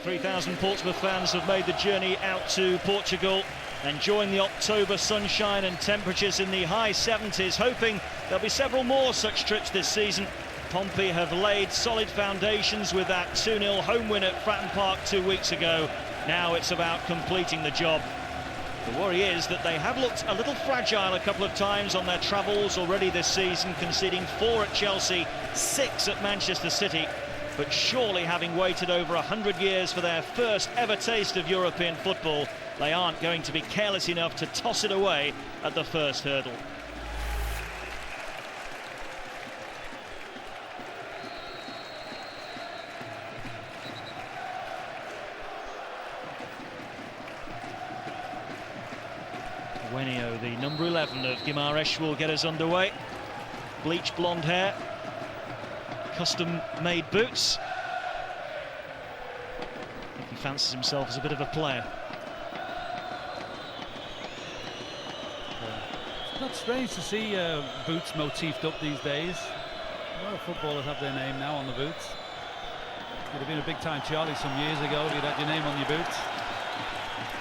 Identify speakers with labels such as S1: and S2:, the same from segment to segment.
S1: 3,000 Portsmouth fans have made the journey out to Portugal, enjoying the October sunshine and temperatures in the high 70s, hoping there'll be several more such trips this season. Pompey have laid solid foundations with that 2-0 home win at Fratton Park 2 weeks ago. Now it's about completing the job. The worry is that they have looked a little fragile a couple of times on their travels already this season, conceding 4 at Chelsea, 6 at Manchester City. But surely, having waited over 100 years for their first ever taste of European football, they aren't going to be careless enough to toss it away at the first hurdle. The number 11 of Guimaraes will get us underway. Bleach blonde hair, custom-made boots. I think he fancies himself as a bit of a player.
S2: It's not strange to see boots motifed up these days. A lot of footballers have their name now on the boots. You'd have been a big-time Charlie some years ago if you'd had your name on your boots.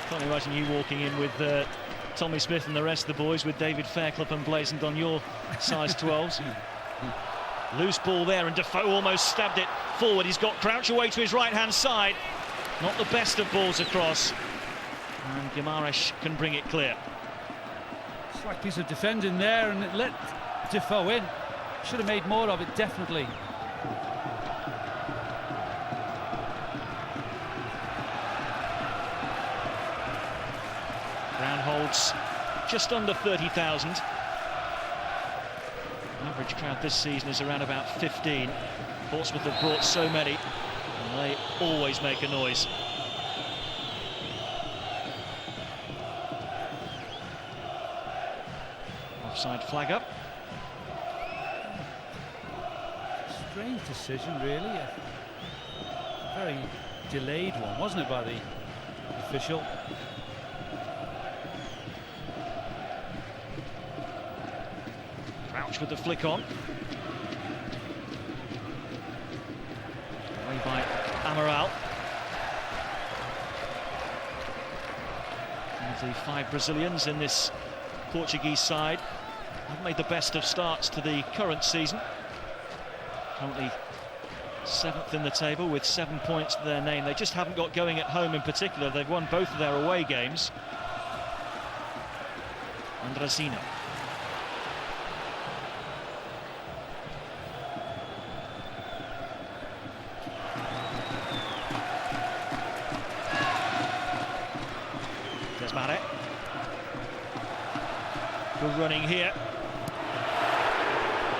S1: Can't imagine you walking in with Tommy Smith and the rest of the boys with David Fairclough emblazoned on your size 12s. Loose ball there, and Defoe almost stabbed it forward. He's got Crouch away to his right-hand side. Not the best of balls across. And Guimaraes can bring it clear.
S2: Slack piece of defending there, and it let Defoe in. Should have made more of it, definitely.
S1: Ground holds just under 30,000. Average crowd this season is around about 15. Portsmouth have brought so many, and they always make a noise. Offside flag up.
S2: Strange decision, really. A very delayed one, wasn't it, by the official?
S1: Crouch with the flick on. Away by Amaral. One of the 5 Brazilians in this Portuguese side have made the best of starts to the current season. Currently 7th in the table with 7 points to their name. They just haven't got going at home in particular. They've won both of their away games. Lassana. Good running here.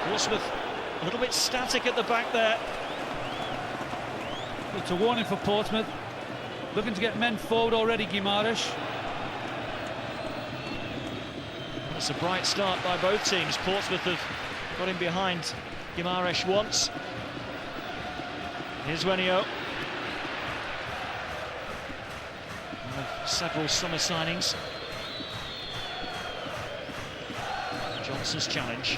S1: Portsmouth a little bit static at the back there.
S2: It's a warning for Portsmouth. Looking to get men forward already, Guimaraes.
S1: It's a bright start by both teams. Portsmouth have got him behind Guimaraes once. Here's Renio. One of several summer signings. Johnson's challenge.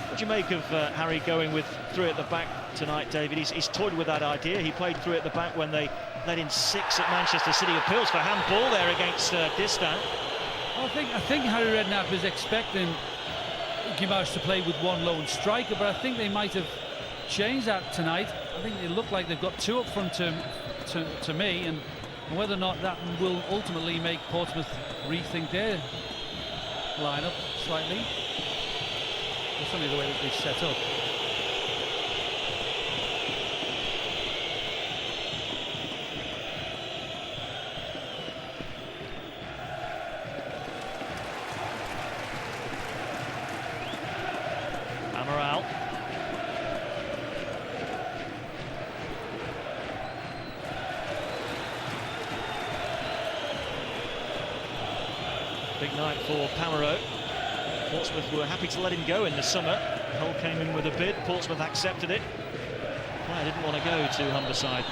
S1: What do you make of Harry going with 3 at the back tonight, David? He's toyed with that idea. He played 3 at the back when they led in 6 at Manchester City. Appeals for handball there against Distan.
S2: I think Harry Redknapp is expecting Guimaraes to play with 1 lone striker, but I think they might have changed that tonight. I think they look like they've got 2 up front to me, and whether or not that will ultimately make Portsmouth rethink their lineup slightly. It's only the way that they've set up.
S1: Amaral. Big night for Pomereux. Portsmouth were happy to let him go in the summer. Hull came in with a bid. Portsmouth accepted it. Player didn't want to go to Humberside.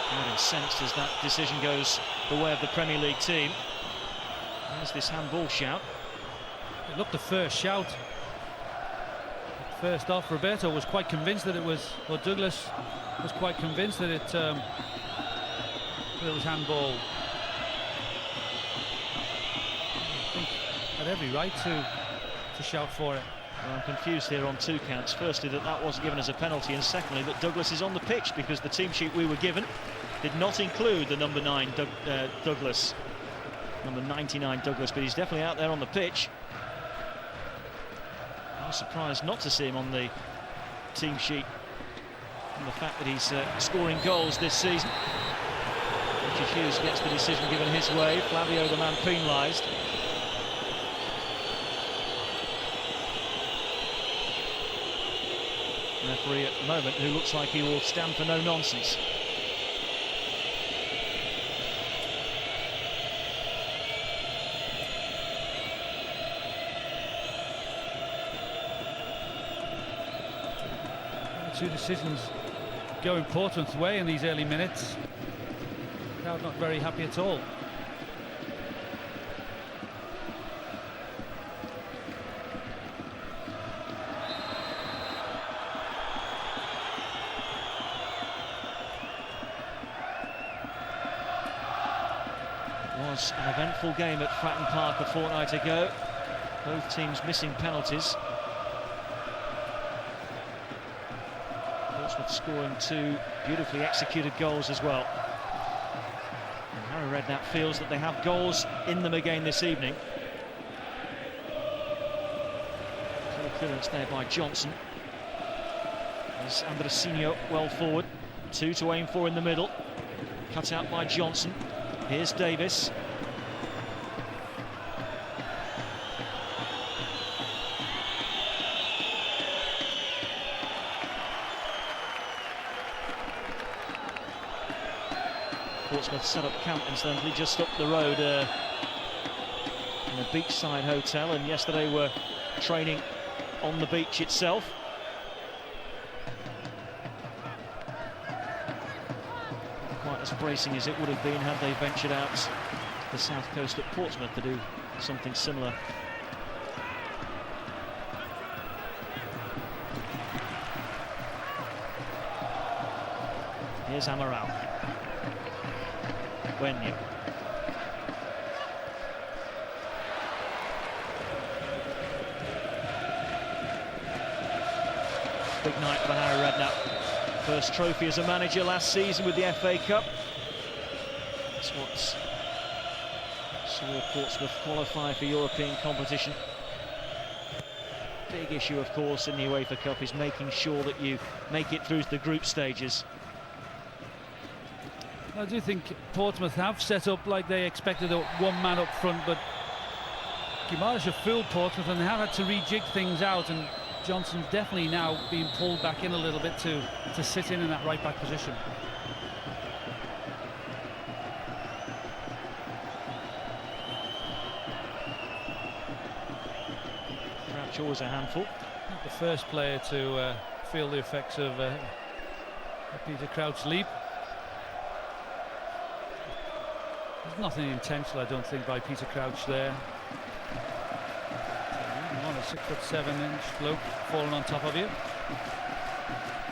S1: Quite incensed as that decision goes the way of the Premier League team. There's this handball shout.
S2: It looked the first shout. First off, Roberto was quite convinced that it was, or Douglas was quite convinced that it was handball. I think had every right to shout for it.
S1: Well, I'm confused here on two counts. Firstly, that wasn't given as a penalty, and secondly, that Douglas is on the pitch, because the team sheet we were given did not include the number 9 Douglas, number 99 Douglas, but he's definitely out there on the pitch. I was surprised not to see him on the team sheet, and the fact that he's scoring goals this season. Richard Hughes gets the decision given his way. Flavio, the man penalised. Referee at the moment, who looks like he will stand for no nonsense.
S2: Two decisions going Portsmouth's way in these early minutes. Crowd not very happy at all.
S1: It was an eventful game at Fratton Park a fortnight ago. Both teams missing penalties. Portsmouth scoring 2 beautifully executed goals as well. And Harry Redknapp feels that they have goals in them again this evening. Clear clearance there by Johnson. There's Andresinho well forward. 2 to aim for in the middle. Cut out by Johnson. Here's Davis. Portsmouth set up camp incidentally just up the road in a beachside hotel, and yesterday were training on the beach itself. Quite as bracing as it would have been had they ventured out to the south coast at Portsmouth to do something similar. Here's Amaral. Wenye. Big night for Harry Redknapp. First trophy as a manager last season with the FA Cup. That's what saw Portsmouth qualify for European competition. Big issue, of course, in the UEFA Cup is making sure that you make it through the group stages.
S2: I do think Portsmouth have set up like they expected, a one man up front, but Guimaraes have fooled Portsmouth and they have had to rejig things out, and Johnson's definitely now being pulled back in a little bit to sit in that right back position.
S1: Crouch always a handful.
S2: The first player to feel the effects of Peter Crouch's leap. There's nothing intentional, I don't think, by Peter Crouch there. On a 6'7" bloke falling on top of you.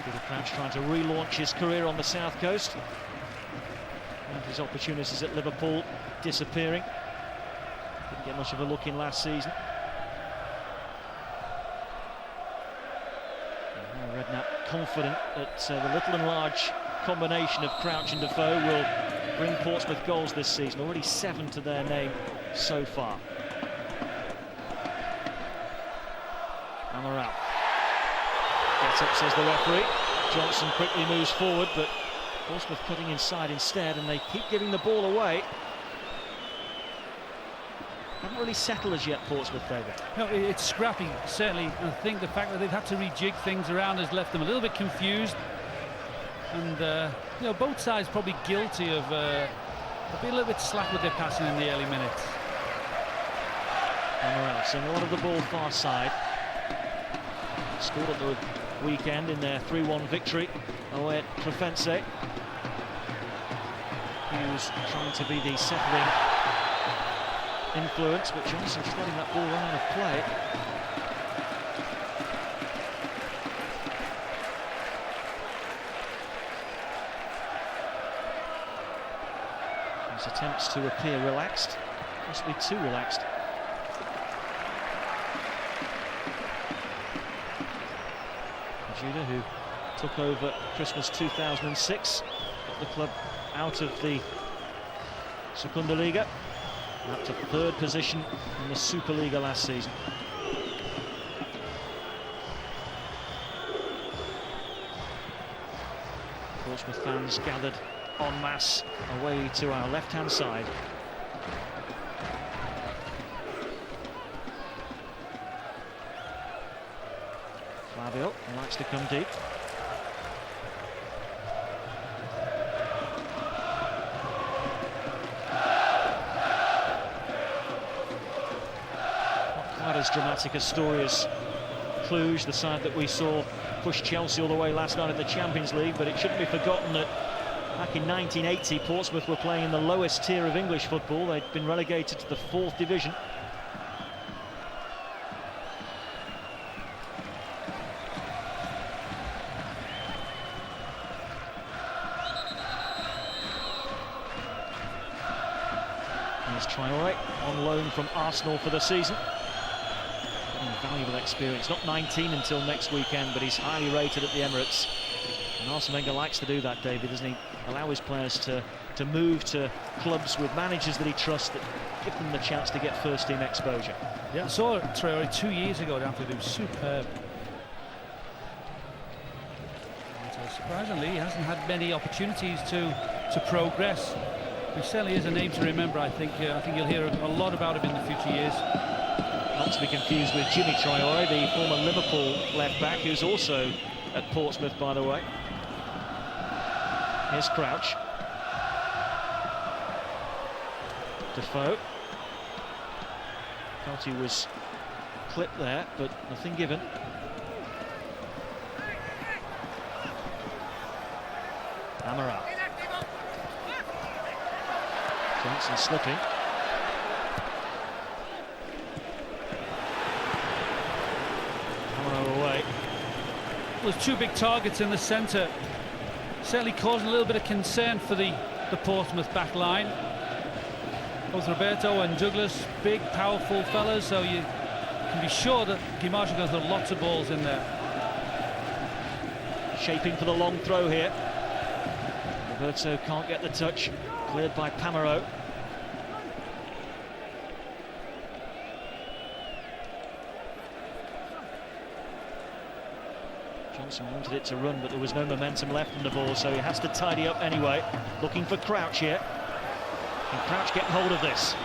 S1: Peter Crouch trying to relaunch his career on the south coast, and his opportunities at Liverpool disappearing. Didn't get much of a look in last season. Redknapp confident that the little and large combination of Crouch and Defoe will bring Portsmouth goals this season. Already 7 to their name so far. Amaral gets up, says the referee. Johnson quickly moves forward, but Portsmouth cutting inside instead, and they keep giving the ball away. Haven't really settled as yet, Portsmouth, David.
S2: No, it's scrappy, certainly. And I think the fact that they've had to rejig things around has left them a little bit confused. And you know, both sides probably guilty of being a little bit slack with their passing in the early minutes.
S1: Amaral seeing a lot of the ball far side. Scored at the weekend in their 3-1 victory away at Trofense. Hughes trying to be the settling influence, but Johnson's letting that ball run out of play. His attempts to appear relaxed, possibly too relaxed. Judah, who took over Christmas 2006, got the club out of the Segunda Liga, up to third position in the Superliga last season. Portsmouth fans gathered en masse away to our left-hand side. Flavio likes to come deep. Not quite as dramatic a story as Cluj, the side that we saw push Chelsea all the way last night in the Champions League, but it shouldn't be forgotten that back in 1980 Portsmouth were playing in the lowest tier of English football. They'd been relegated to the 4th division. Here's Traoré on loan from Arsenal for the season. Valuable experience, not 19 until next weekend, but he's highly rated at the Emirates. And Arsene Wenger likes to do that, David, doesn't he? Allow his players to move to clubs with managers that he trusts, that give them the chance to get first-team exposure.
S2: Yeah, I saw Traoré 2 years ago down to do superb. And surprisingly, he hasn't had many opportunities to progress. He certainly is a name to remember. I think you'll hear a lot about him in the future years.
S1: Not to be confused with Jimmy Traoré, the former Liverpool left-back, who's also at Portsmouth, by the way. Here's Crouch. Defoe. Thought he was clipped there, but nothing given. Amaral. Johnson slipping. Away.
S2: There's two big targets in the centre. Certainly caused a little bit of concern for the Portsmouth back line. Both Roberto and Douglas, big, powerful fellas, so you can be sure that Guimaraes are going to throw lots of balls in there.
S1: Shaping for the long throw here. Roberto can't get the touch. Cleared by Pamaro. Johnson wanted it to run, but there was no momentum left in the ball, so he has to tidy up anyway. Looking for Crouch here. Can Crouch get hold of this?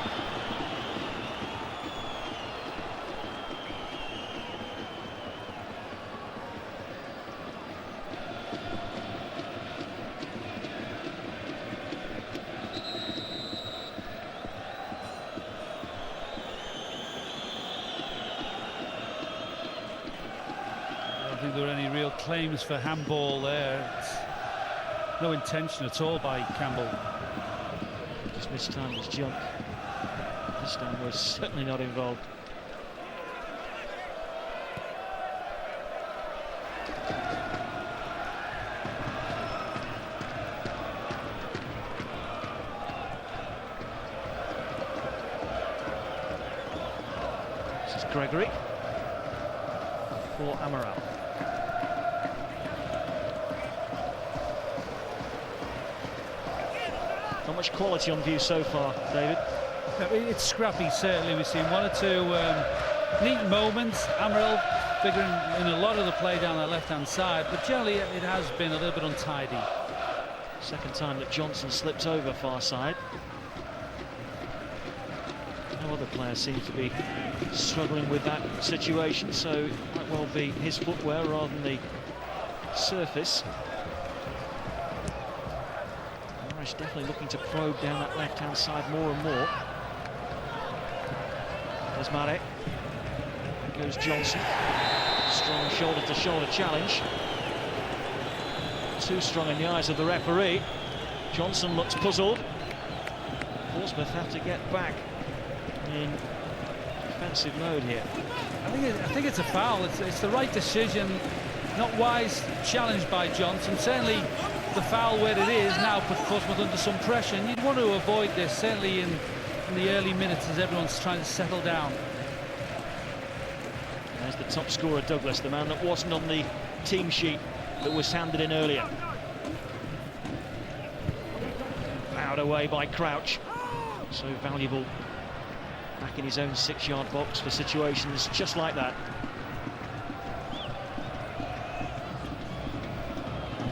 S2: There were any real claims for handball there. No intention at all by Campbell.
S1: Just mistimed his jump. This time was certainly not involved. This is Gregory for Amaral. Not much quality on view so far, David.
S2: It's scrappy, certainly. We've seen one or two neat moments. Amaral figuring in a lot of the play down that left-hand side, but generally it has been a little bit untidy.
S1: Second time that Johnson slipped over far side. No other player seems to be struggling with that situation, so it might well be his footwear rather than the surface. Definitely looking to probe down that left-hand side more and more. There's Mare. There goes Johnson. Strong shoulder-to-shoulder challenge. Too strong in the eyes of the referee. Johnson looks puzzled. Portsmouth have to get back in defensive mode here.
S2: I think it's a foul. It's the right decision. Not wise challenge by Johnson. Certainly the foul where it is now put Portsmouth under some pressure, and you'd want to avoid this, certainly in the early minutes as everyone's trying to settle down.
S1: There's the top scorer, Douglas, the man that wasn't on the team sheet that was handed in earlier. Plowed away by Crouch. So valuable back in his own 6-yard box for situations just like that.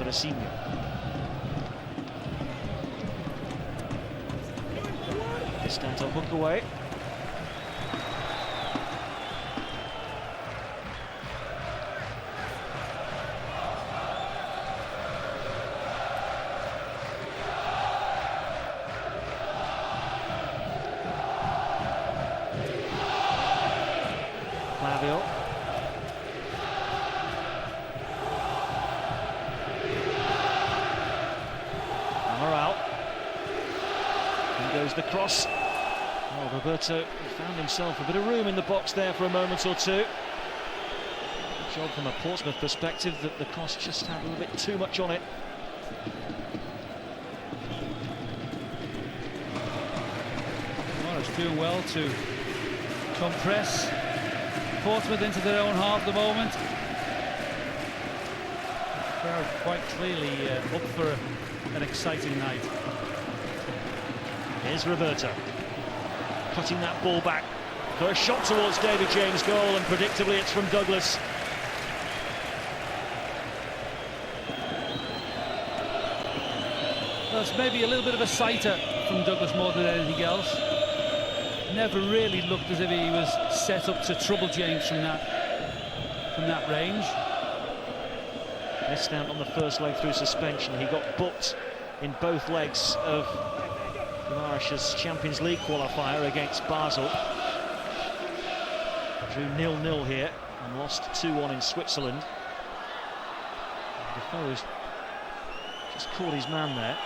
S1: Lassana. Distant on hook away. The cross. Oh, Roberto found himself a bit of room in the box there for a moment or two. Good job from a Portsmouth perspective that the cross just had a little bit too much on it.
S2: Well, it's doing well to compress Portsmouth into their own half at the moment. They're quite clearly up for an exciting night.
S1: Here's Roberto, cutting that ball back. First shot towards David James' goal, and predictably it's from Douglas.
S2: That's maybe a little bit of a sighter from Douglas more than anything else. Never really looked as if he was set up to trouble James from that range.
S1: Missed out on the first leg through suspension. He got booked in both legs of Guimaraes' Champions League qualifier against Basel. Drew 0-0 here and lost 2-1 in Switzerland. Defoe has just caught his man there.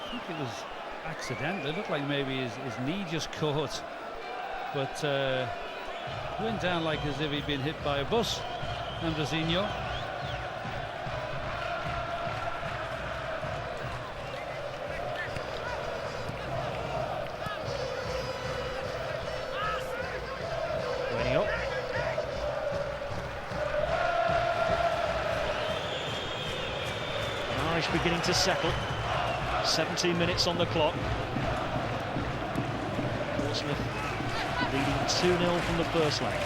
S2: I think it was accidental. It looked like maybe his knee just caught, but went down like as if he'd been hit by a bus. Ambrosino.
S1: Beginning to settle. 17 minutes on the clock. Portsmouth leading 2-0 from the first leg.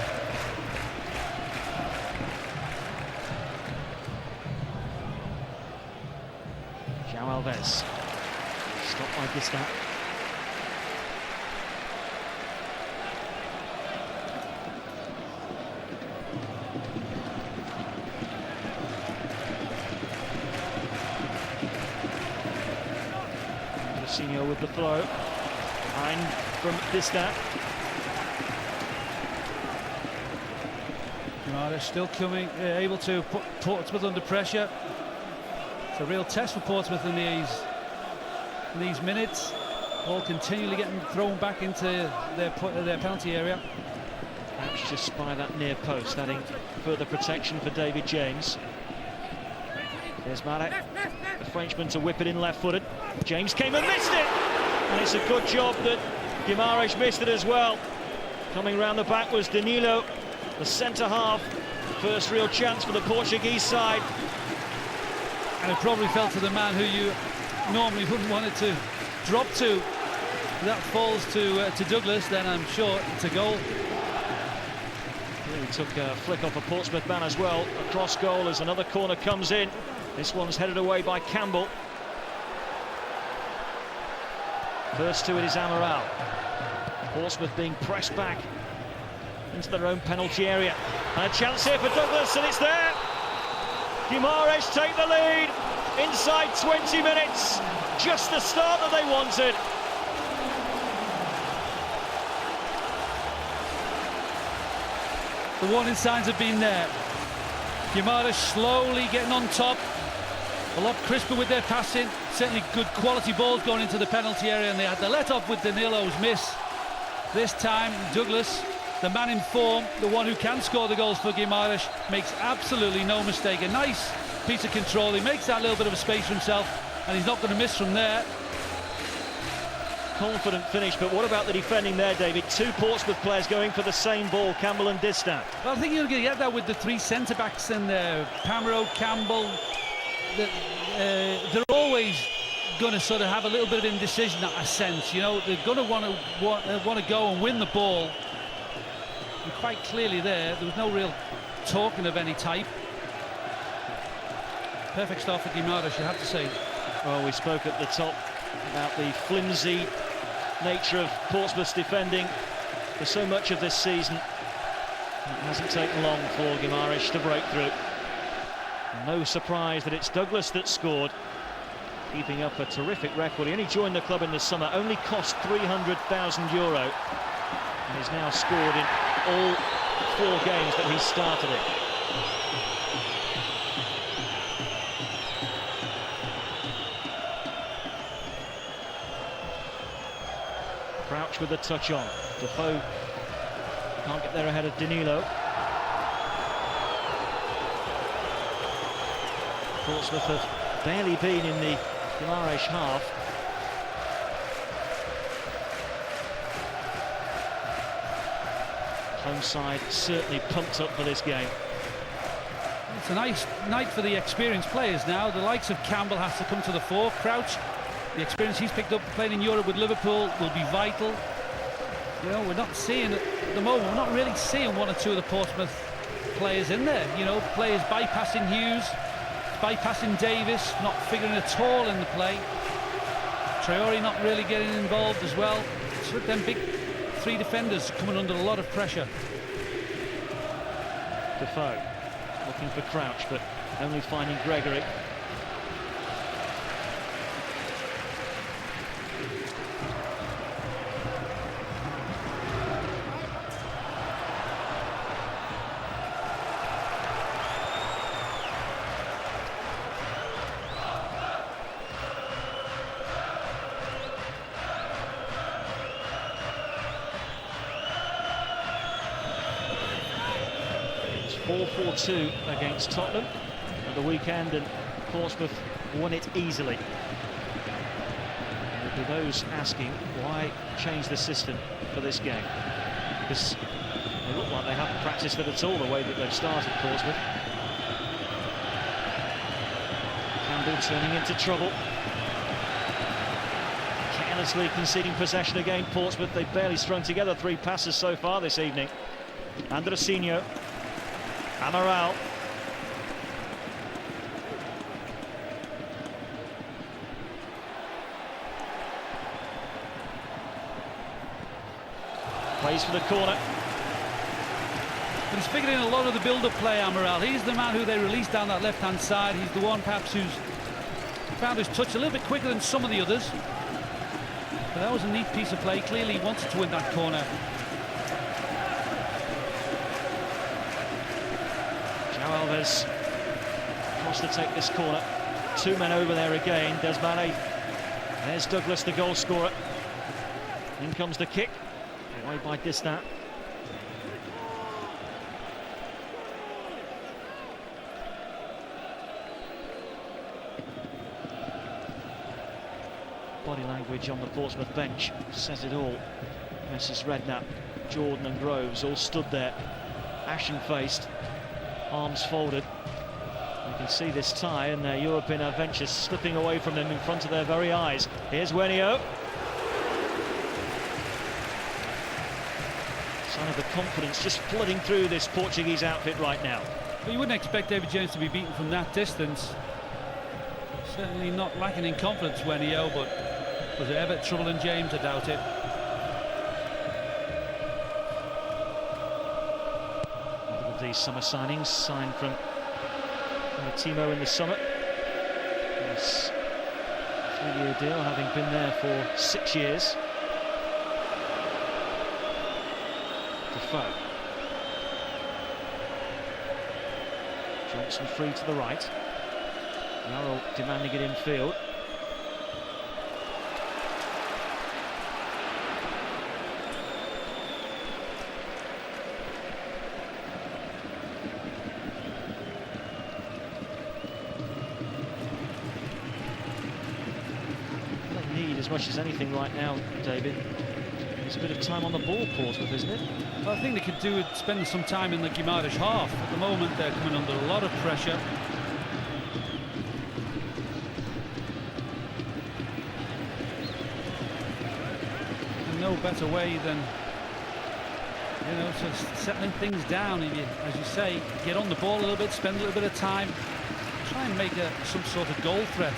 S1: João Alves stopped by Distant. With the throw, behind from Distant.
S2: They're still coming, able to put Portsmouth under pressure. It's a real test for Portsmouth in these minutes. Ball continually getting thrown back into their penalty area.
S1: Perhaps just by that near post, adding further protection for David James. There's Marek, the Frenchman, to whip it in left-footed. James came and missed it, and it's a good job that Guimaraes missed it as well. Coming round the back was Danilo, the centre half. First real chance for the Portuguese side.
S2: And it probably fell to the man who you normally wouldn't want it to drop to. That falls to Douglas, then I'm sure it's a goal.
S1: He took a flick off a Portsmouth man as well. A cross goal as another corner comes in. This one's headed away by Campbell. First to it is Amaral. Portsmouth being pressed back into their own penalty area. And a chance here for Douglas, and it's there. Guimaraes take the lead inside 20 minutes. Just the start that they wanted.
S2: The warning signs have been there. Guimaraes slowly getting on top. A lot crisper with their passing. Certainly good quality balls going into the penalty area, and they had the let-off with Danilo's miss. This time, Douglas, the man in form, the one who can score the goals for Guimaraes, makes absolutely no mistake. A nice piece of control. He makes that little bit of a space for himself, and he's not going to miss from there.
S1: Confident finish, but what about the defending there, David? Two Portsmouth players going for the same ball, Campbell and Distan.
S2: Well, I think you're going to get that with the three centre-backs in there. Pamero, Campbell, they're always going to sort of have a little bit of indecision, I sense. You know, they're going to want to go and win the ball. And quite clearly there was no real talking of any type. Perfect start for Guimaraes, you have to say.
S1: Well, we spoke at the top about the flimsy nature of Portsmouth's defending for so much of this season. It hasn't taken long for Guimaraes to break through. No surprise that it's Douglas that scored, keeping up a terrific record. He only joined the club in the summer, only cost €300,000, and he's now scored in all 4 games that he's started in. Crouch with the touch on. Defoe can't get there ahead of Danilo. Portsmouth have barely been in the Guimaraes half. Home side certainly pumped up for this game.
S2: It's a nice night for the experienced players now. The likes of Campbell has to come to the fore. Crouch, the experience he's picked up playing in Europe with Liverpool will be vital. You know, we're not seeing, at the moment, we're not really seeing one or two of the Portsmouth players in there. You know, players bypassing Hughes, bypassing Davis, not figuring at all in the play. Traore not really getting involved as well. It's with them big 3 defenders coming under a lot of pressure.
S1: Defoe looking for Crouch, but only finding Gregory. It's 4-4-2 against Tottenham at the weekend, and Portsmouth won it easily. There'll be those asking why change the system for this game, because they look like they haven't practiced it at all the way that they've started, Portsmouth. Campbell turning into trouble. Carelessly conceding possession again, Portsmouth. They've barely strung together 3 passes so far this evening. Andresinho. Amaral. Plays for the corner.
S2: But he's figured in a lot of the build-up play, Amaral. He's the man who they released down that left-hand side. He's the one perhaps who's found his touch a little bit quicker than some of the others. But that was a neat piece of play. Clearly he wanted to win that corner.
S1: João Alves wants to take this corner. 2 men over there again. Desmane. There's Douglas, the goal scorer. In comes the kick. Away by Distan. Body language on the Portsmouth bench says it all. Mrs. Redknapp, Jordan and Groves all stood there, ashen-faced, arms folded. You can see this tie and their European adventures slipping away from them in front of their very eyes. Here's Wenio. Sign of the confidence just flooding through this Portuguese outfit right now.
S2: But you wouldn't expect David James to be beaten from that distance. Certainly not lacking in confidence, Wenio, but was there ever trouble in James? I doubt it.
S1: One of these summer signings, signed from Timo in the summer. Yes, 3-year deal, having been there for 6 years. Defoe. Johnson free to the right. Yarrow demanding it in field. as much as anything right now, David, is a bit of time on the ball, Portsmouth, isn't it?
S2: Well, I think they could do with spending some time in the Guimaraes half. At the moment, they're coming under a lot of pressure. And no better way than, you know, sort of settling things down. And as you say, get on the ball a little bit, spend a little bit of time, try and make some sort of goal threat.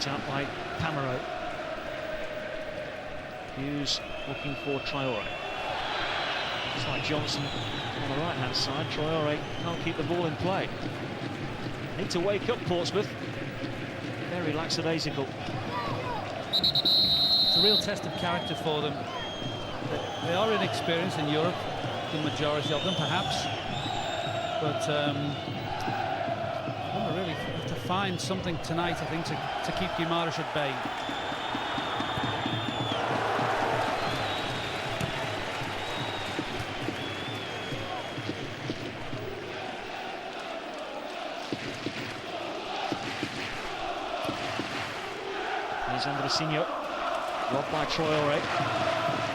S1: Out by Camero. Hughes looking for Traore. It's like Johnson on the right hand side. Traore can't keep the ball in play. Need to wake up, Portsmouth. Very lackadaisical.
S2: It's a real test of character for them. They are inexperienced in Europe, the majority of them perhaps, but really have to find something tonight, I think, to keep Guimaraes at bay.
S1: Here's Andresinho, robbed by Traore.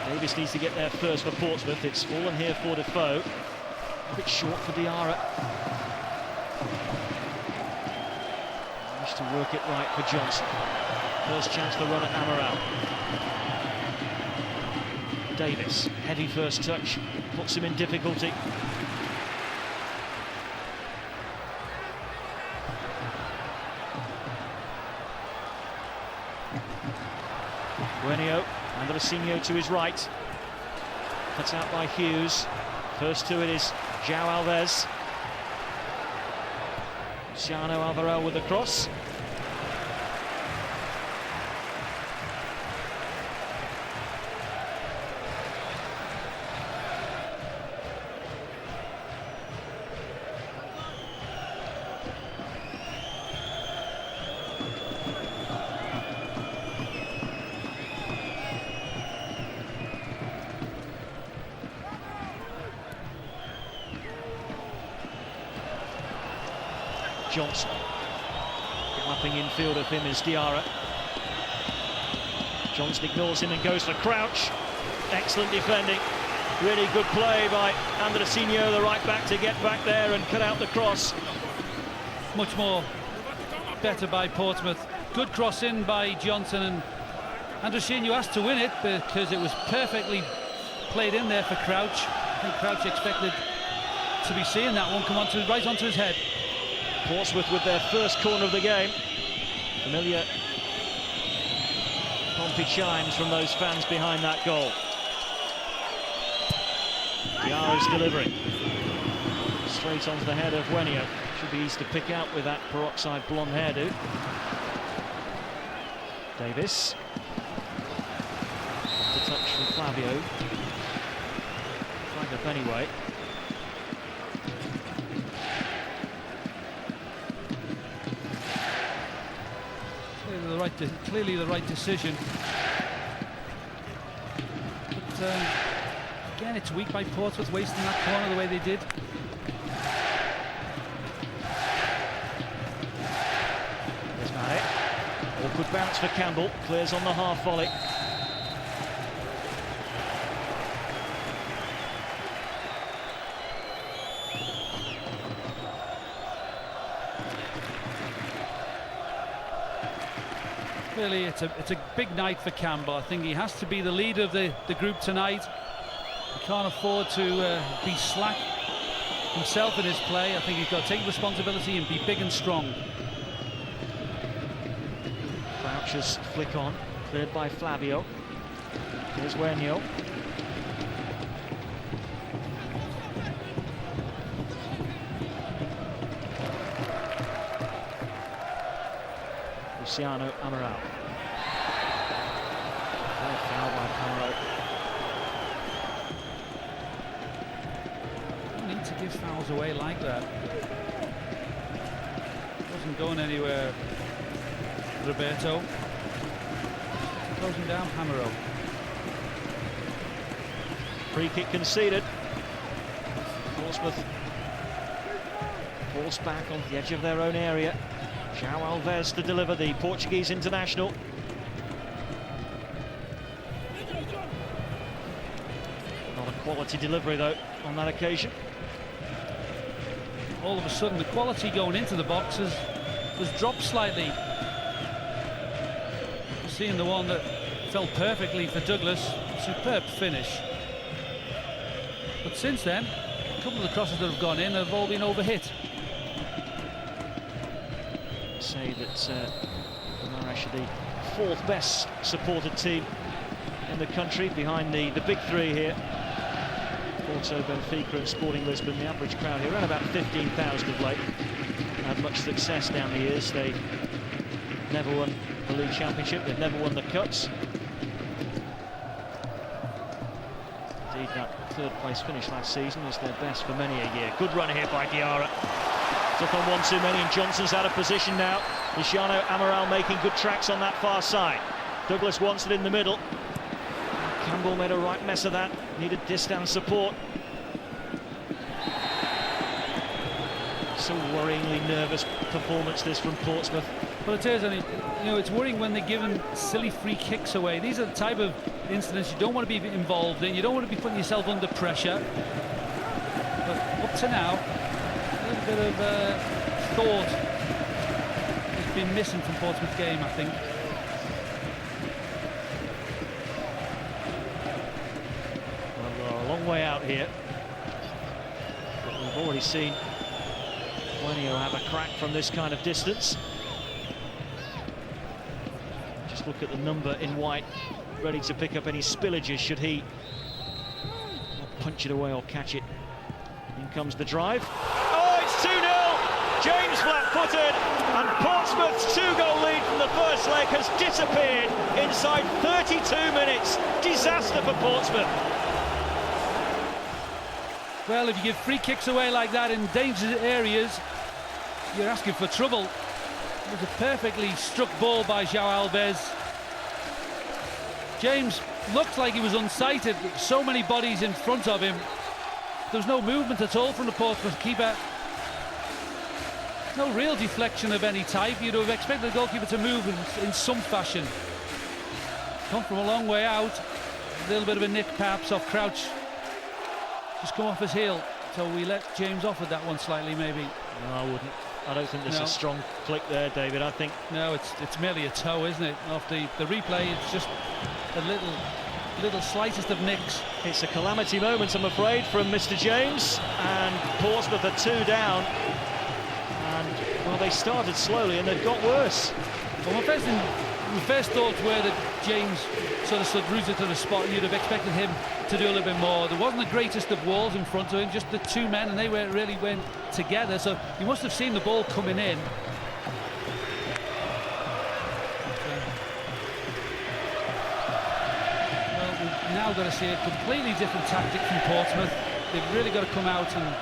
S1: Davis needs to get there first for Portsmouth. It's fallen here for Defoe. A bit short for Diarra. To work it right for Johnson. First chance to run at Amaral. Davis, heady first touch, puts him in difficulty. Buenio, Andresinho to his right. Cut out by Hughes. First to it is João Alves. Luciano Alvarez with the cross. Johnson. Galloping infield of him is Diarra. Johnson ignores him and goes for Crouch. Excellent defending. Really good play by Andresinho, the right back, to get back there and cut out the cross.
S2: Much more better by Portsmouth. Good cross in by Johnson, and Andresinho has to win it because it was perfectly played in there for Crouch. I think Crouch expected to be seeing that one come right onto his head.
S1: Portsmouth with their first corner of the game. Familiar Pompey chimes from those fans behind that goal. Diarra's delivering. Straight onto the head of Buenio. Should be easy to pick out with that peroxide blonde hairdo. Davis. The touch from Flavio. Flagged up anyway.
S2: Clearly the right decision. But again, it's weak by Portsmouth wasting that corner the way they did.
S1: There's Mane. Awkward bounce for Campbell. Clears on the half volley.
S2: Really, it's a big night for Campbell. I think he has to be the leader of the group tonight. He can't afford to be slack himself in his play. I think he's got to take responsibility and be big and strong.
S1: Crouch's flick on, cleared by Flavio. Here's Buenio. Luciano Amaral. Foul by Camero.
S2: You need to give fouls away like that. Wasn't going anywhere, Roberto. closing down Hamero.
S1: Free kick conceded. Portsmouth forced back on the edge of their own area. João Alves to deliver, the Portuguese international. Not a quality delivery though on that occasion.
S2: All of a sudden the quality going into the boxes was dropped slightly. Seeing the one that fell perfectly for Douglas, superb finish. But since then, a couple of the crosses that have gone in have all been overhit.
S1: Say that Guimaraes are the fourth best supported team in the country, behind the big three here. Porto, Benfica and Sporting Lisbon. The average crowd here around about 15,000 of late. Had much success down the years. They never won the league championship, they've never won the cups. Indeed, that third place finish last season was their best for many a year. Good run here by Diarra. Took on one too many, and Johnson's out of position now. Luciano Amaral making good tracks on that far side. Douglas wants it in the middle. Campbell made a right mess of that. Needed distance support. So worryingly nervous performance this from Portsmouth.
S2: Well, it is, and it's worrying when they're giving silly free kicks away. These are the type of incidents you don't want to be involved in. You don't want to be putting yourself under pressure. But up to now, a little bit of thought has been missing from Portsmouth's game, I think.
S1: Well, we're a long way out here, but we've already seen Wenio have a crack from this kind of distance. Just look at the number in white, ready to pick up any spillages should he not punch it away or catch it. In comes the drive. Oh, it's 2-0! James flat-footed, and Portsmouth's two-goal lead from the first leg has disappeared inside 32 minutes. Disaster for Portsmouth.
S2: Well, if you give free kicks away like that in dangerous areas, you're asking for trouble. It was a perfectly struck ball by João Alves. James looked like he was unsighted. So many bodies in front of him. There was no movement at all from the Portsmouth keeper. No real deflection of any type. You'd have expected the goalkeeper to move in some fashion. Come from a long way out. A little bit of a nick perhaps off Crouch. Just come off his heel. So we let James off with that one slightly, maybe.
S1: No, I wouldn't. I don't think there's a strong click there, David. I think...
S2: No, it's merely a toe, isn't it? Off the replay, it's just a little slightest of nicks.
S1: It's a calamity moment, I'm afraid, from Mr. James. And Portsmouth are 2 down. And, well, they started slowly and they've got worse.
S2: Well, my first thoughts were that James sort of stood rooted to the spot, and you'd have expected him to do a little bit more. There wasn't the greatest of walls in front of him, just the two men, and they really went together. So you must have seen the ball coming in. Well, we've now got to see a completely different tactic from Portsmouth. They've really got to come out and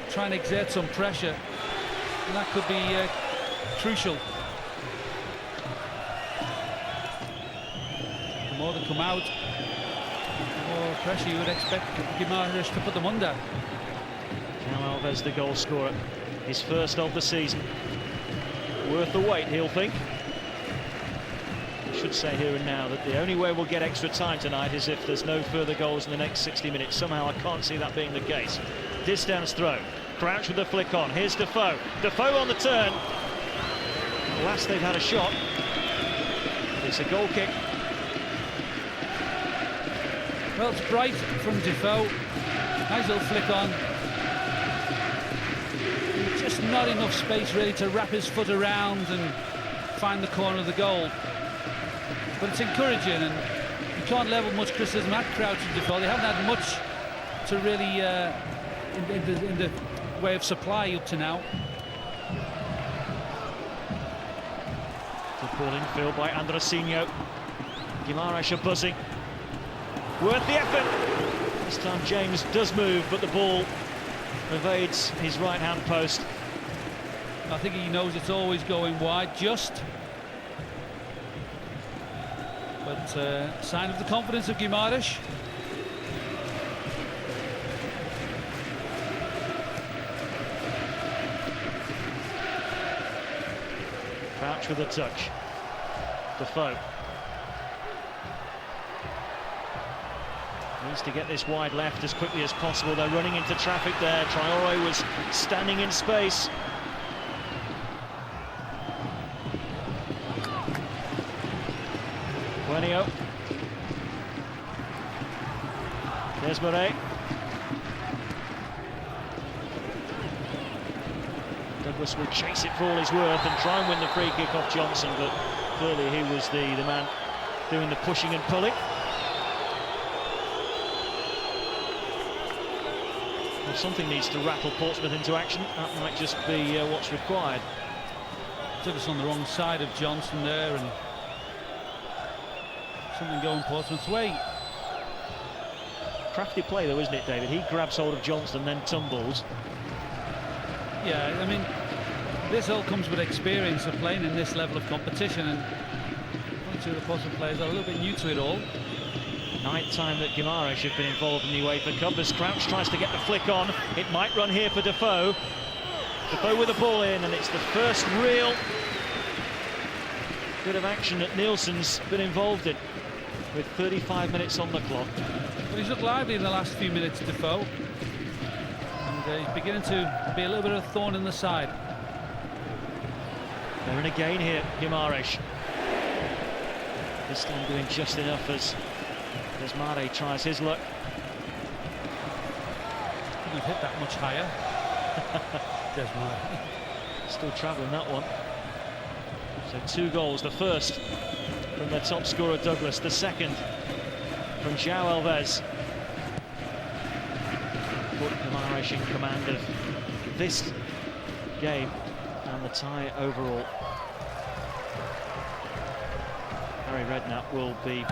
S2: try and exert some pressure, and that could be crucial. The more they come out, the more pressure you would expect Guimaraes to put them under.
S1: João Alves, the goal scorer, his first of the season. Worth the wait, he'll think. I should say here and now that the only way we'll get extra time tonight is if there's no further goals in the next 60 minutes. Somehow I can't see that being the case. Distance throw. Crouch with the flick on. Here's Defoe. Defoe on the turn. Last they've had a shot. It's a goal kick.
S2: Well, it's bright from Defoe. Nice little flick on. Just not enough space really to wrap his foot around and find the corner of the goal. But it's encouraging, and you can't level much criticism at Crouch and Defoe. They haven't had much to really in the way of supply up to now.
S1: Good ball infield by Andresinho. Guimaraes are buzzing. Worth the effort. This time James does move, but the ball evades his right-hand post.
S2: I think he knows it's always going wide, just. But sign of the confidence of Guimaraes.
S1: Crouch with a touch. Defoe needs to get this wide left as quickly as possible. They're running into traffic there. Traore was standing in space. Buenio. Desmarais. Douglas will chase it for all he's worth and try and win the free kick off Johnson, but clearly he was the man doing the pushing and pulling. Well, something needs to rattle Portsmouth into action. That might just be what's required.
S2: Took us on the wrong side of Johnson there, and something going Portsmouth's way.
S1: Crafty play though, isn't it, David? He grabs hold of Johnson, then tumbles.
S2: Yeah, I mean, this all comes with experience of playing in this level of competition, and two of the Portsmouth players are a little bit new to it all.
S1: Ninth time that Guimaraes have been involved in the UEFA Cup as Crouch tries to get the flick on. It might run here for Defoe. Defoe with the ball in, and it's the first real bit of action that Nielsen's been involved in, with 35 minutes on the clock.
S2: But he's looked lively in the last few minutes, Defoe. And he's beginning to be a little bit of a thorn in the side.
S1: They're in a gain here, Guimaraes. This time doing just enough as Desmarais tries his luck.
S2: Couldn't have hit that much higher. Desmarais.
S1: Still travelling that one. So 2 goals, the first from their top scorer Douglas, the second from João Alves. Put Guimaraes in command of this game and the tie overall. Harry Redknapp will be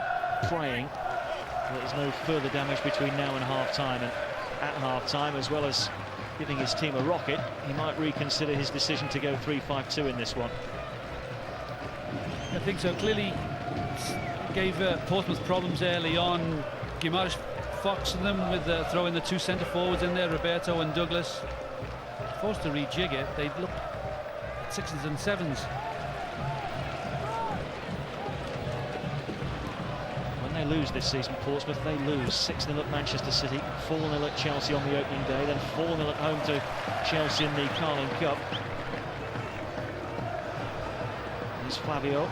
S1: praying that there's no further damage between now and half-time, and at half-time, as well as giving his team a rocket, he might reconsider his decision to go 3-5-2 in this one.
S2: I think so. Clearly gave Portsmouth problems early on. Guimaraes foxing them with throwing the 2 centre forwards in there, Roberto and Douglas. Forced to rejig it. They look at 6s and 7s.
S1: They lose this season, Portsmouth. They lose 6-0 at Manchester City, 4-0 at Chelsea on the opening day, then 4-0 at home to Chelsea in the Carling Cup. Here's Flavio.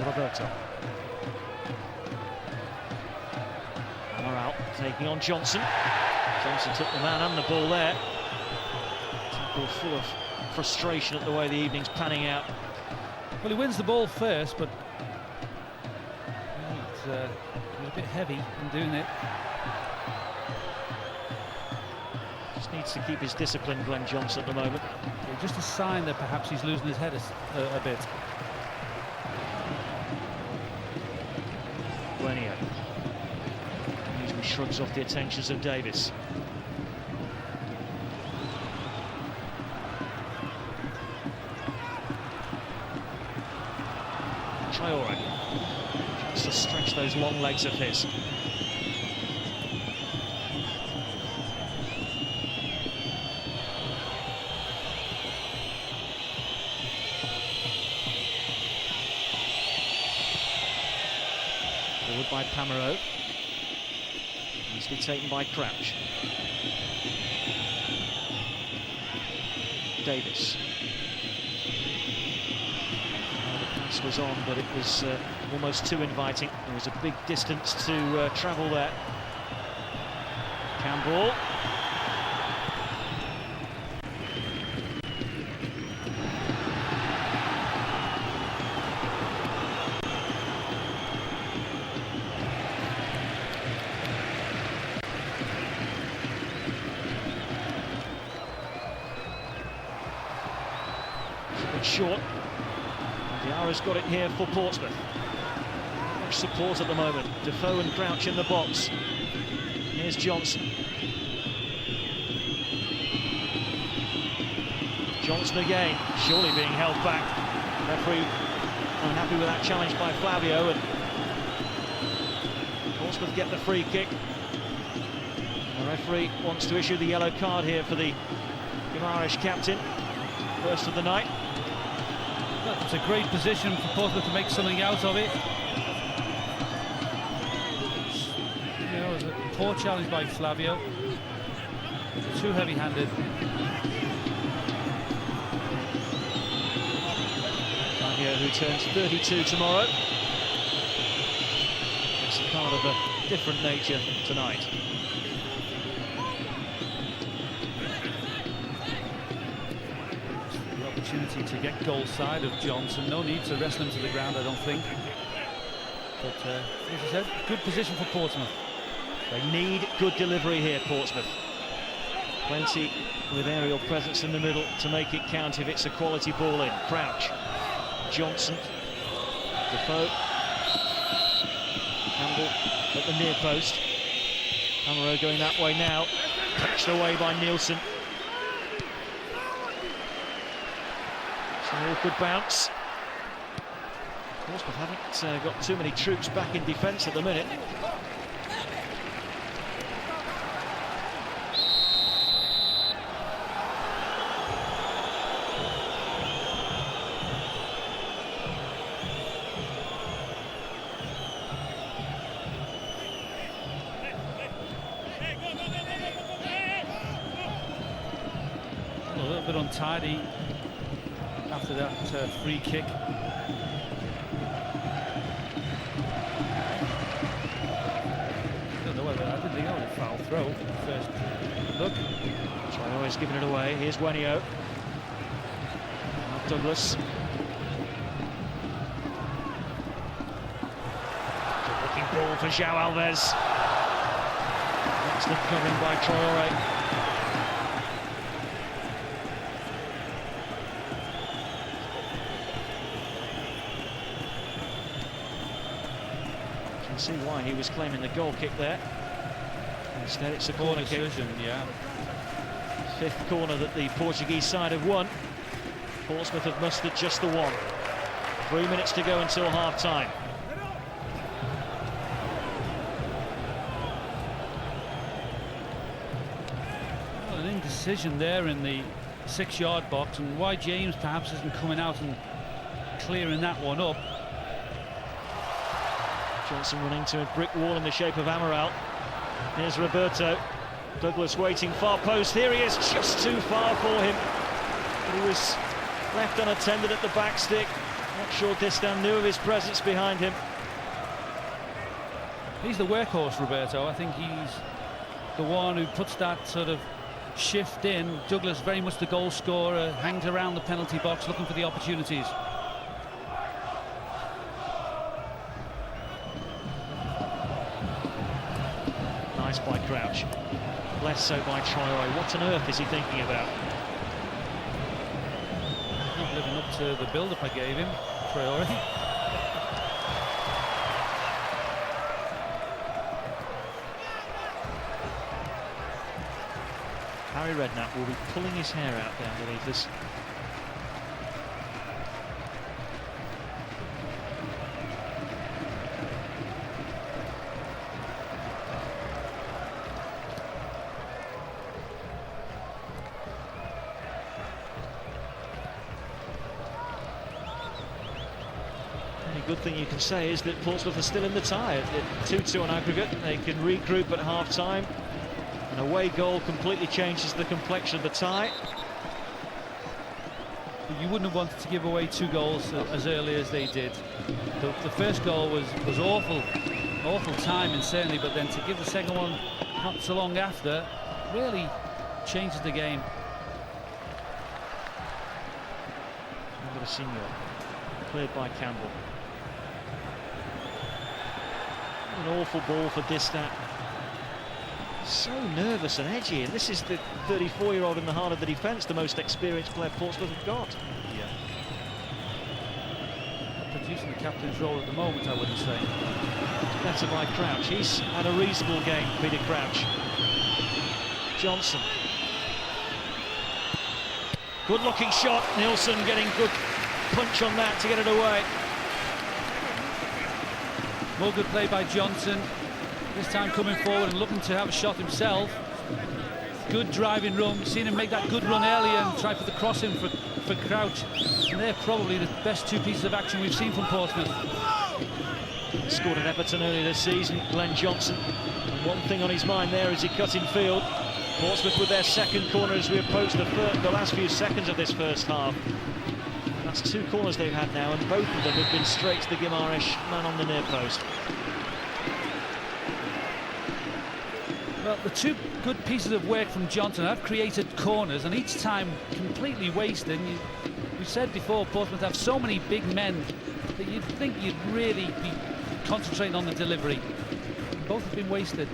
S1: Roberto. Amaral taking on Johnson. Johnson took the man and the ball there. Tackle full of frustration at the way the evening's panning out.
S2: Well, he wins the ball first, but he was a bit heavy in doing it.
S1: Just needs to keep his discipline, Glenn Johnson, at the moment.
S2: Yeah, just a sign that perhaps he's losing his head a bit.
S1: Buenio usually shrugs off the attentions of Davis. Traore tries to stretch those long legs of his. Forward by Pamarot. Easily taken by Crouch. Davis. The pass was on, but it was almost too inviting. There was a big distance to travel there. Campbell. It's short. Diarra's got it here for Portsmouth. Much support at the moment. Defoe and Crouch in the box. Here's Johnson. Johnson again, surely being held back. Referee unhappy with that challenge by Flavio, and Portsmouth get the free kick. The referee wants to issue the yellow card here for the Guimaraes captain. First of the night.
S2: It's a great position for Portsmouth to make something out of it. You know, it was a poor challenge by Flavio. Too heavy-handed.
S1: Flavio, who turns 32 tomorrow. It's a card of a different nature tonight.
S2: Opportunity to get goal side of Johnson. No need to wrestle him to the ground, I don't think. But as I said, good position for Portsmouth.
S1: They need good delivery here, Portsmouth. Plenty with aerial presence in the middle to make it count if it's a quality ball in. Crouch, Johnson, Defoe, Campbell at the near post. Amaro going that way now. Touched away by Nielsen. An awkward bounce. Portsmouth haven't got too many troops back in defence at the minute.
S2: A little bit untidy after that free kick. I don't know whether I didn't think that was a foul throw. First look.
S1: Troy is giving it away. Here's Wenio. Douglas. Good looking ball for João Alves. Excellent covering by Traore. See why he was claiming the goal kick there. Instead it's a corner kick.
S2: Yeah.
S1: Fifth corner that the Portuguese side have won. Portsmouth have mustered just the one. 3 minutes to go until half-time.
S2: Well, an indecision there in the 6-yard box, and why James perhaps isn't coming out and clearing that one up.
S1: Johnson running to a brick wall in the shape of Amaral. Here's Roberto. Douglas waiting, far post. Here he is, just too far for him. But he was left unattended at the back stick. Not sure Distan knew of his presence behind him.
S2: He's the workhorse, Roberto. I think he's the one who puts that sort of shift in. Douglas very much the goal scorer, hangs around the penalty box looking for the opportunities.
S1: By Crouch, less so by Traore. What on earth is he thinking about?
S2: Not living up to the build-up I gave him, Traore.
S1: Harry Redknapp will be pulling his hair out down beneath this. Good thing you can say is that Portsmouth are still in the tie. 2-2 on aggregate. They can regroup at half-time. An away goal completely changes the complexion of the tie.
S2: You wouldn't have wanted to give away 2 goals as early as they did. The first goal was awful timing certainly, but then to give the second one not so long after really changes the game.
S1: Senior cleared by Campbell. An awful ball for Distat. So nervous and edgy, and this is the 34-year-old in the heart of the defence, the most experienced player Portsmouth have got.
S2: Yeah. captain's role at the moment, I wouldn't say.
S1: Better by Crouch. He's had a reasonable game, Peter Crouch. Johnson. Good looking shot. Nilsson getting good punch on that to get it away.
S2: More good play by Johnson. This time coming forward and looking to have a shot himself. Good driving run. Seen him make that good run earlier and try for the crossing for Crouch. And they're probably the best two pieces of action we've seen from Portsmouth.
S1: Scored at Everton earlier this season, Glenn Johnson. And one thing on his mind there is he cut in field. Portsmouth with their second corner as we approach the last few seconds of this first half. And that's two corners they've had now, and both of them have been straight to the Guimaraes man on the near post.
S2: Well, the two good pieces of work from Johnson have created corners, and each time completely wasted. We said before, Portsmouth have so many big men that you'd think you'd really be concentrating on the delivery. Both have been wasted.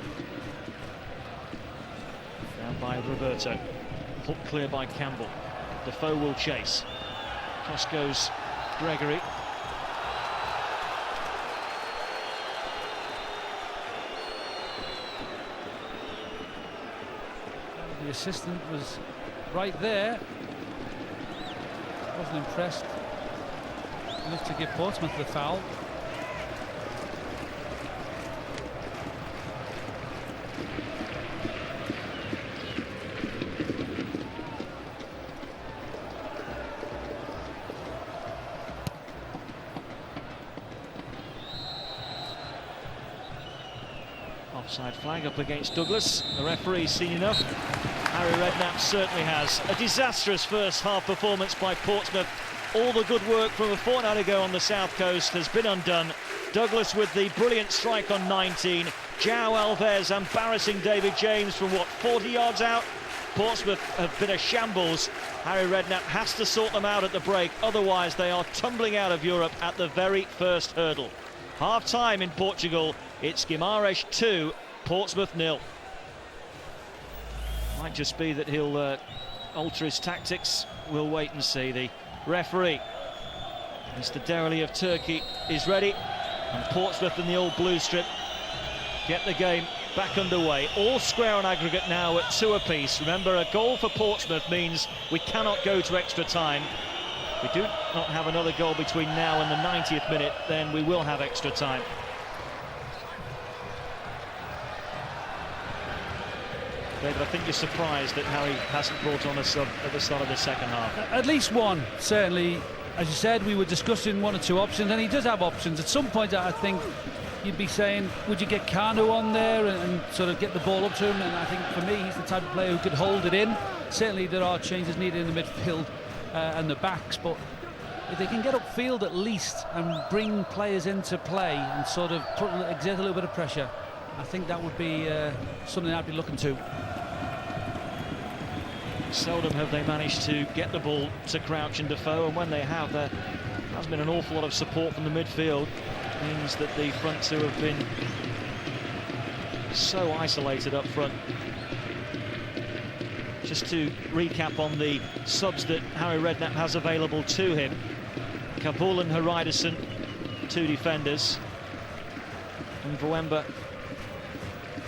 S1: Down by Roberto. Hook clear by Campbell. Defoe will chase. Cross goes Gregory.
S2: The assistant was right there. Wasn't impressed enough to give Portsmouth the foul.
S1: Offside flag up against Douglas. The referee's seen enough. Harry Redknapp certainly has. A disastrous first half performance by Portsmouth. All the good work from a fortnight ago on the south coast has been undone. Douglas with the brilliant strike on 19. João Alves embarrassing David James from what, 40 yards out? Portsmouth have been a shambles. Harry Redknapp has to sort them out at the break, otherwise they are tumbling out of Europe at the very first hurdle. Half-time in Portugal, it's Guimaraes 2, Portsmouth 0. Might just be that he'll alter his tactics. We'll wait and see. The referee, Mr. Dereli of Turkey, is ready, and Portsmouth in the old blue strip get the game back underway. All square on aggregate now at 2 apiece. Remember, a goal for Portsmouth means we cannot go to extra time. If we do not have another goal between now and the 90th minute, then we will have extra time. David, I think you're surprised that Harry hasn't brought on a sub at the start of the second half.
S2: At least one, certainly. As you said, we were discussing one or two options, and he does have options. At some point, I think you'd be saying, would you get Kanu on there and sort of get the ball up to him? And I think for me, he's the type of player who could hold it in. Certainly, there are changes needed in the midfield and the backs, but if they can get upfield at least and bring players into play and sort of exert a little bit of pressure, I think that would be something I'd be looking to.
S1: Seldom have they managed to get the ball to Crouch and Defoe, and when they have, there has been an awful lot of support from the midfield. It means that the front two have been so isolated up front. Just to recap on the subs that Harry Redknapp has available to him: Kabul and Haridason, two defenders, and Voemba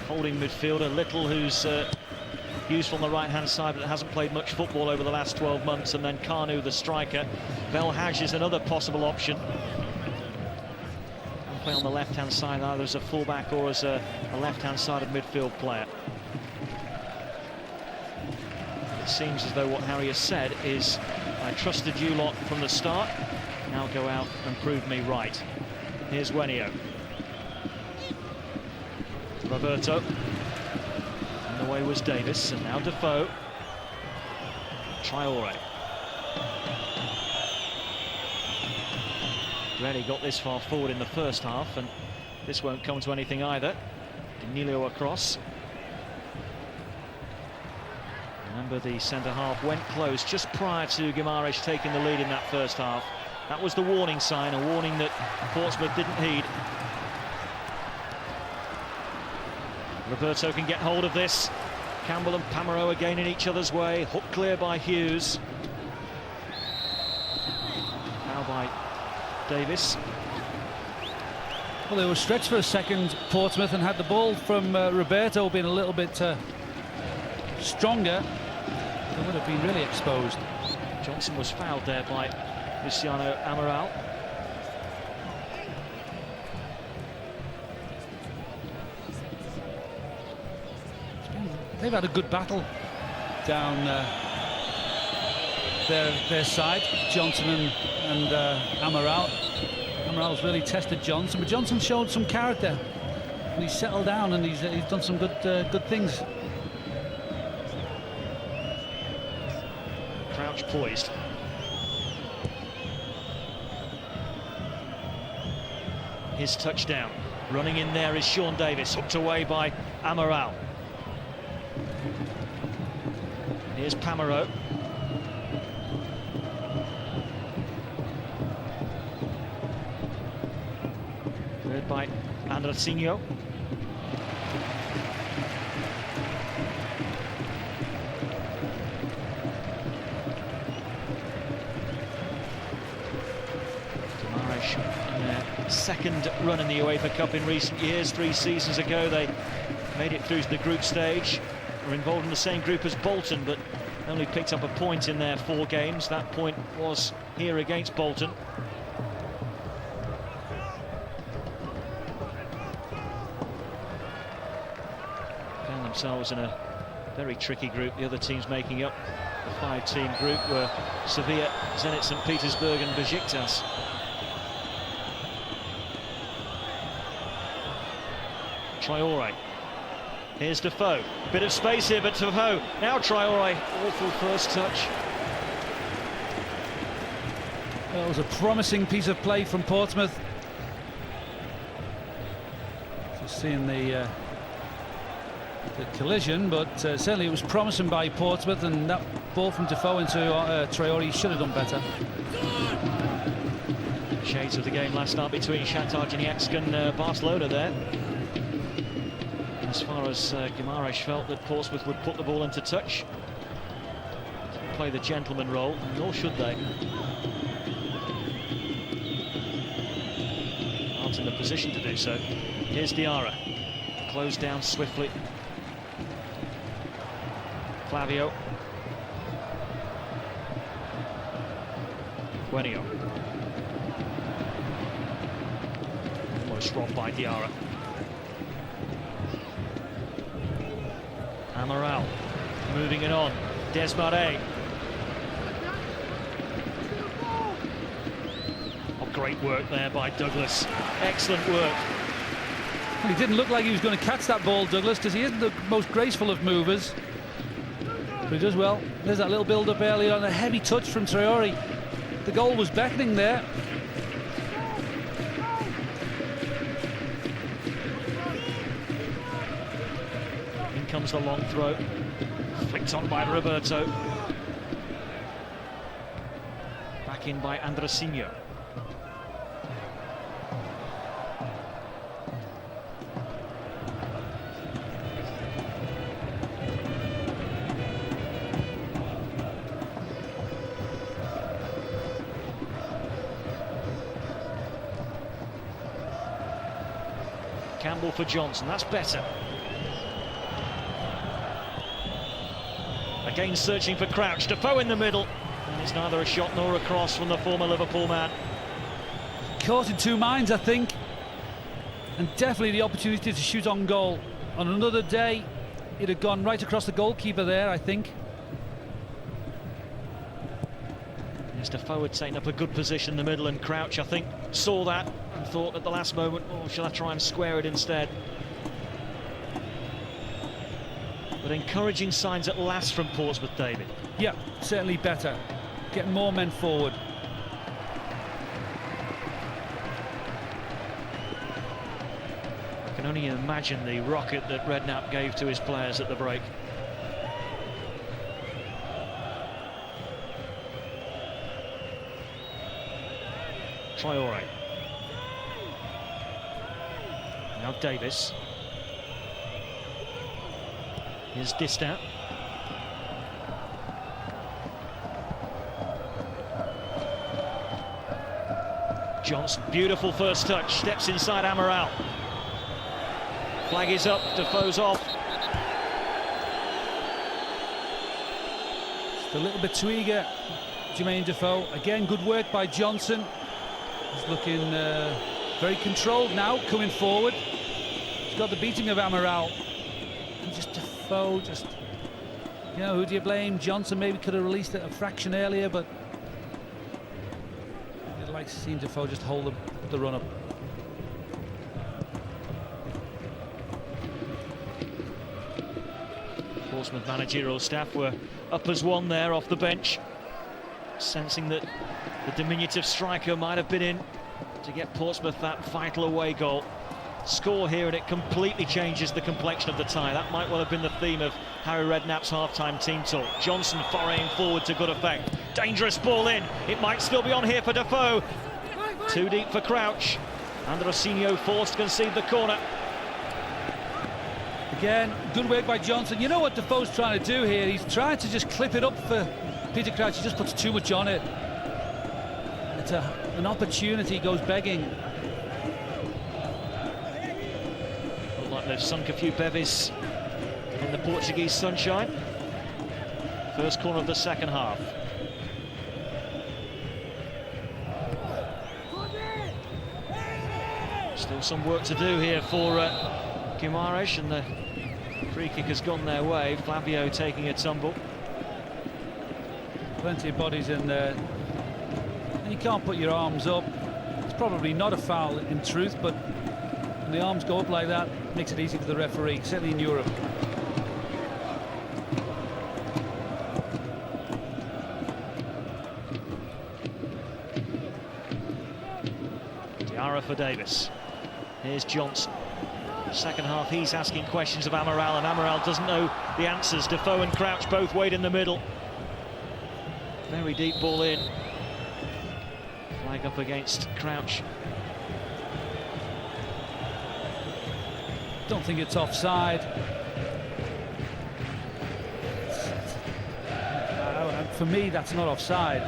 S1: holding midfielder. Little, who's useful on the right-hand side, but hasn't played much football over the last 12 months, and then Kanu, the striker. Belhaj is another possible option. Can play on the left-hand side either as a fullback or as a left-hand sided midfield player. It seems as though what Harry has said is, I trusted you lot from the start, now go out and prove me right. Here's Wenio. Roberto. And the way was Davis, and now Defoe. Traore. Rarely got this far forward in the first half, and this won't come to anything either. Danilo across. Remember, the centre-half went close just prior to Guimaraes taking the lead in that first half. That was the warning sign, a warning that Portsmouth didn't heed. Roberto can get hold of this. Campbell and Pamereau again in each other's way. Hook clear by Hughes. Now by Davis.
S2: Well, they were stretched for a second, Portsmouth, and had the ball from Roberto being a little bit stronger, they would have been really exposed.
S1: Johnson was fouled there by Luciano Amaral.
S2: They've had a good battle down their side, Johnson and Amaral. Amaral's really tested Johnson, but Johnson showed some character. And he's settled down and he's done some good things.
S1: Crouch poised. His touchdown. Running in there is Sean Davis, hooked away by Amaral. Here's Pamaro. Led by Andracinho. Guimaraes in their second run in the UEFA Cup in recent years. 3 seasons ago they made it through to the group stage. Were involved in the same group as Bolton, but only picked up a point in their 4 games. That point was here against Bolton. Found themselves in a very tricky group. The other teams making up the 5-team group were Sevilla, Zenit St. Petersburg and Besiktas. Traore. Here's Defoe. Bit of space here, but Defoe. Now Traore. Awful first touch.
S2: Well, it was a promising piece of play from Portsmouth. Just seeing the collision, but certainly it was promising by Portsmouth, and that ball from Defoe into Traore should have done better.
S1: Shades of the game last night between Shakhtar Donetsk and Barcelona there. As far as Guimaraes felt that Portsmouth would put the ball into touch, play the gentleman role, nor should they. Aren't in the position to do so. Here's Diarra, closed down swiftly. Flavio. Guenio. Almost robbed by Diarra. Amaral moving it on. Desmarais. Oh, great work there by Douglas. Excellent work.
S2: Well, he didn't look like he was going to catch that ball, Douglas, because he isn't the most graceful of movers. But he does well. There's that little build-up earlier on, a heavy touch from Traore. The goal was beckoning there.
S1: Comes the long throw, flicked on by Roberto. Back in by Andracinho. Campbell for Johnson, that's better. Again searching for Crouch, Defoe in the middle, and it's neither a shot nor a cross from the former Liverpool man.
S2: Caught in 2 minds, I think, and definitely the opportunity to shoot on goal. On another day, it had gone right across the goalkeeper there, I think.
S1: Yes, Defoe had taken up a good position in the middle, and Crouch, I think, saw that and thought at the last moment, oh, shall I try and square it instead? But encouraging signs at last from Portsmouth, David.
S2: Yeah, certainly better. Getting more men forward.
S1: I can only imagine the rocket that Redknapp gave to his players at the break. Traore. Now Davis. Here's Distat. Johnson, beautiful first touch, steps inside Amaral. Flag is up, Defoe's off.
S2: Just a little bit too eager, Jermaine Defoe. Again, good work by Johnson. He's looking very controlled now, coming forward. He's got the beating of Amaral. And just Defoe, just, you know, who do you blame? Johnson maybe could have released it a fraction earlier, but I'd like to see Defoe just hold the run up.
S1: Portsmouth managerial staff were up as one there off the bench, sensing that the diminutive striker might have been in to get Portsmouth that vital away goal. Score here and it completely changes the complexion of the tie. That might well have been the theme of Harry Redknapp's half-time team talk. Johnson foraying forward to good effect. Dangerous ball in. It might still be on here for Defoe. Too deep for Crouch. And Rosinho forced to concede the corner.
S2: Again, good work by Johnson. You know what Defoe's trying to do here? He's trying to just clip it up for Peter Crouch. He just puts too much on it. It's an opportunity goes begging.
S1: Look like they've sunk a few bevies in the Portuguese sunshine. First corner of the second half. Still some work to do here for Guimaraes, and the free kick has gone their way. Flavio taking a tumble.
S2: Plenty of bodies in there. And you can't put your arms up. It's probably not a foul in truth, but when the arms go up like that, it makes it easy for the referee, certainly in Europe.
S1: Diarra for Davis. Here's Johnson. Second half, he's asking questions of Amaral, and Amaral doesn't know the answers. Defoe and Crouch both wait in the middle. Very deep ball in. Flag up against Crouch.
S2: Don't think it's offside. For me, that's not offside.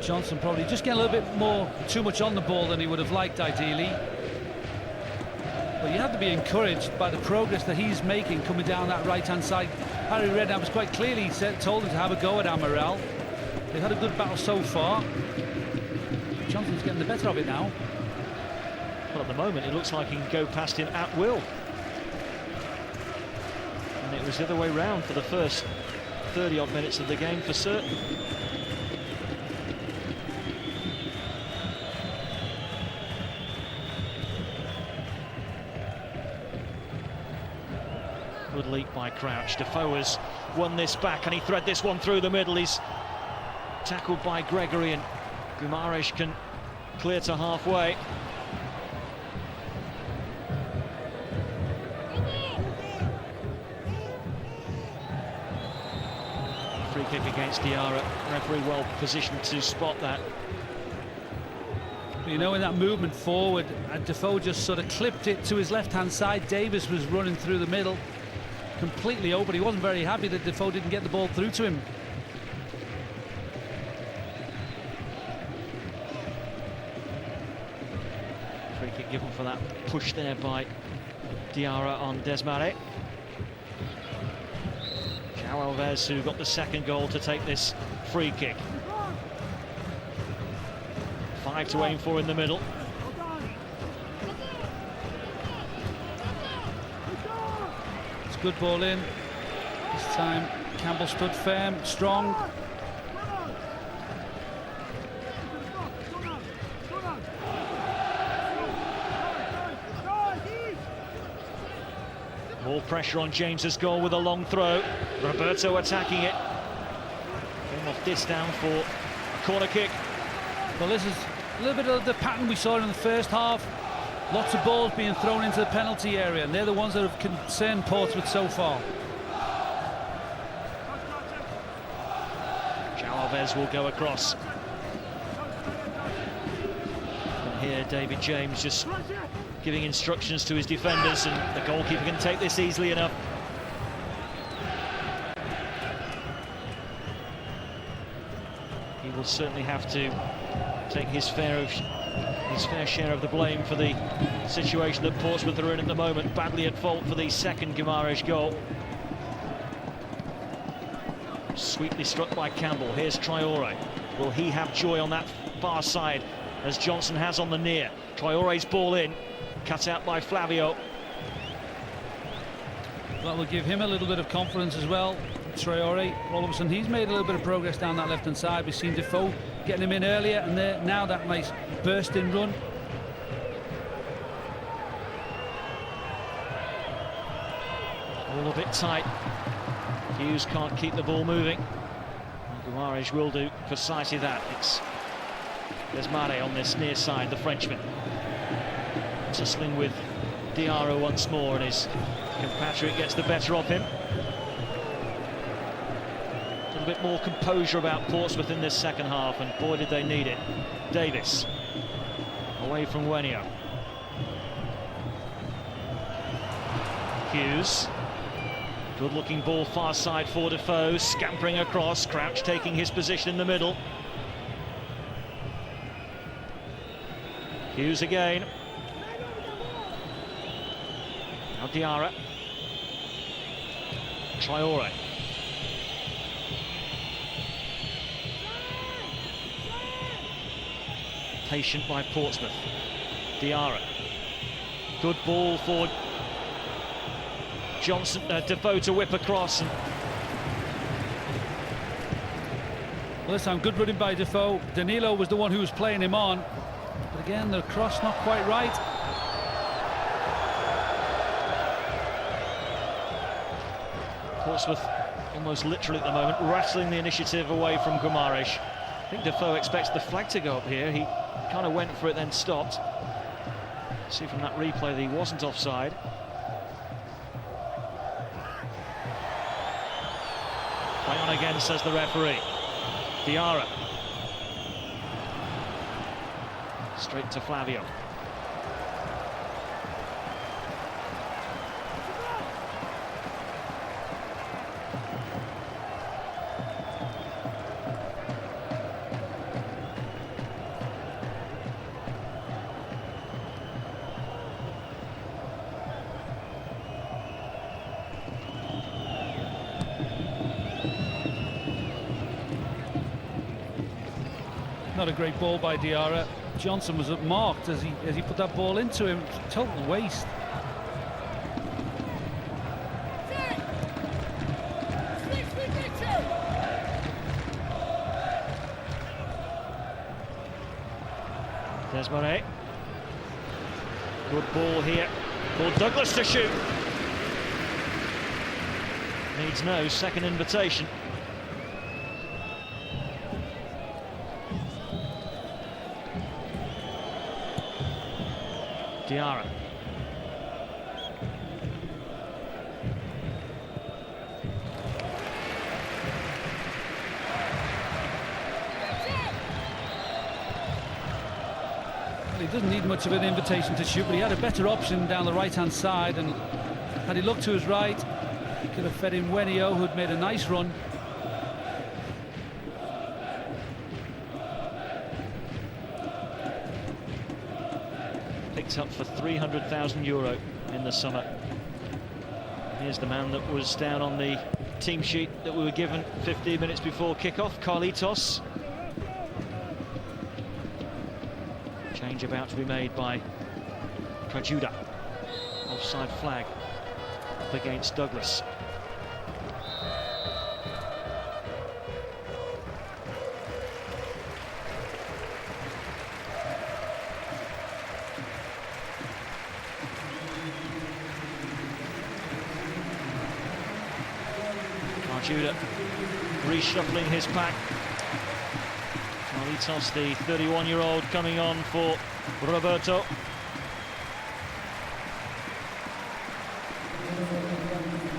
S2: Johnson probably just getting a little bit more, too much on the ball than he would have liked ideally. But you have to be encouraged by the progress that he's making coming down that right-hand side. Harry Redknapp was quite clearly told him to have a go at Amaral. They've had a good battle so far. Johnson's getting the better of it now.
S1: Well, at the moment, it looks like he can go past him at will. And it was the other way round for the first 30-odd minutes of the game for certain. Good leap by Crouch. Defoe has won this back, and he thread this one through the middle. He's tackled by Gregory, and Guimaraes can clear to halfway. Free kick against Diarra. Referee well positioned to spot that.
S2: You know, in that movement forward, Defoe just sort of clipped it to his left-hand side. Davis was running through the middle, completely open. He wasn't very happy that Defoe didn't get the ball through to him.
S1: Free kick given for that push there by Diarra on Desmarais. João Alves, who got the second goal to take this free kick. 5 to aim for in the middle.
S2: It's a good ball in. This time Campbell stood firm, strong.
S1: More pressure on James's goal with a long throw. Roberto attacking it. Came off this down for a corner kick.
S2: Well, this is a little bit of the pattern we saw in the first half. Lots of balls being thrown into the penalty area, and they're the ones that have concerned Portsmouth so far.
S1: João Alves will go across. And here David James just giving instructions to his defenders, and the goalkeeper can take this easily enough. He will certainly have to take his fair of his fair share of the blame for the situation that Portsmouth are in at the moment. Badly at fault for the second Guimaraes goal. Sweetly struck by Campbell. Here's Traore. Will he have joy on that far side, as Johnson has on the near? Traore's ball in, cut out by Flavio.
S2: That will give him a little bit of confidence as well. Traore, all of a sudden he's made a little bit of progress down that left hand side. We've seen Defoe getting him in earlier, and there now that nice burst in run.
S1: All a bit tight. Hughes can't keep the ball moving. Guimaraes will do precisely that. There's Mare on this near side, the Frenchman. Tussling with Diarra once more, and his compatriot gets the better of him. A little bit more composure about Portsmouth in this second half, and boy did they need it. Davis away from Wenio. Hughes. Good looking ball far side for Defoe, scampering across. Crouch taking his position in the middle. Hughes again. Now Diarra. Traore. Patient by Portsmouth. Diarra. Good ball for Johnson, Defoe to whip across.
S2: Well, this time good running by Defoe. Danilo was the one who was playing him on, but again the cross not quite right.
S1: Portsmouth almost literally at the moment wrestling the initiative away from Guimaraes. I think Defoe expects the flag to go up here. He kind of went for it, then stopped. See from that replay that he wasn't offside. Play on again, says the referee. Diarra. Straight to Flavio.
S2: Not a great ball by Diarra. Johnson was marked as he put that ball into him. Total waste.
S1: There's Monet. Good ball here for Douglas to shoot. Needs no second invitation. Diarra.
S2: He doesn't need much of an invitation to shoot, but he had a better option down the right-hand side, and had he looked to his right, he could have fed in Wenio, who'd made a nice run.
S1: Picked up for €300,000 in the summer. Here's the man that was down on the team sheet that we were given 15 minutes before kickoff, Carlitos. Change about to be made by Prajuda. Offside flag up against Douglas. Prajuda reshuffling his pack. Carlitos, the 31-year-old, coming on for Roberto.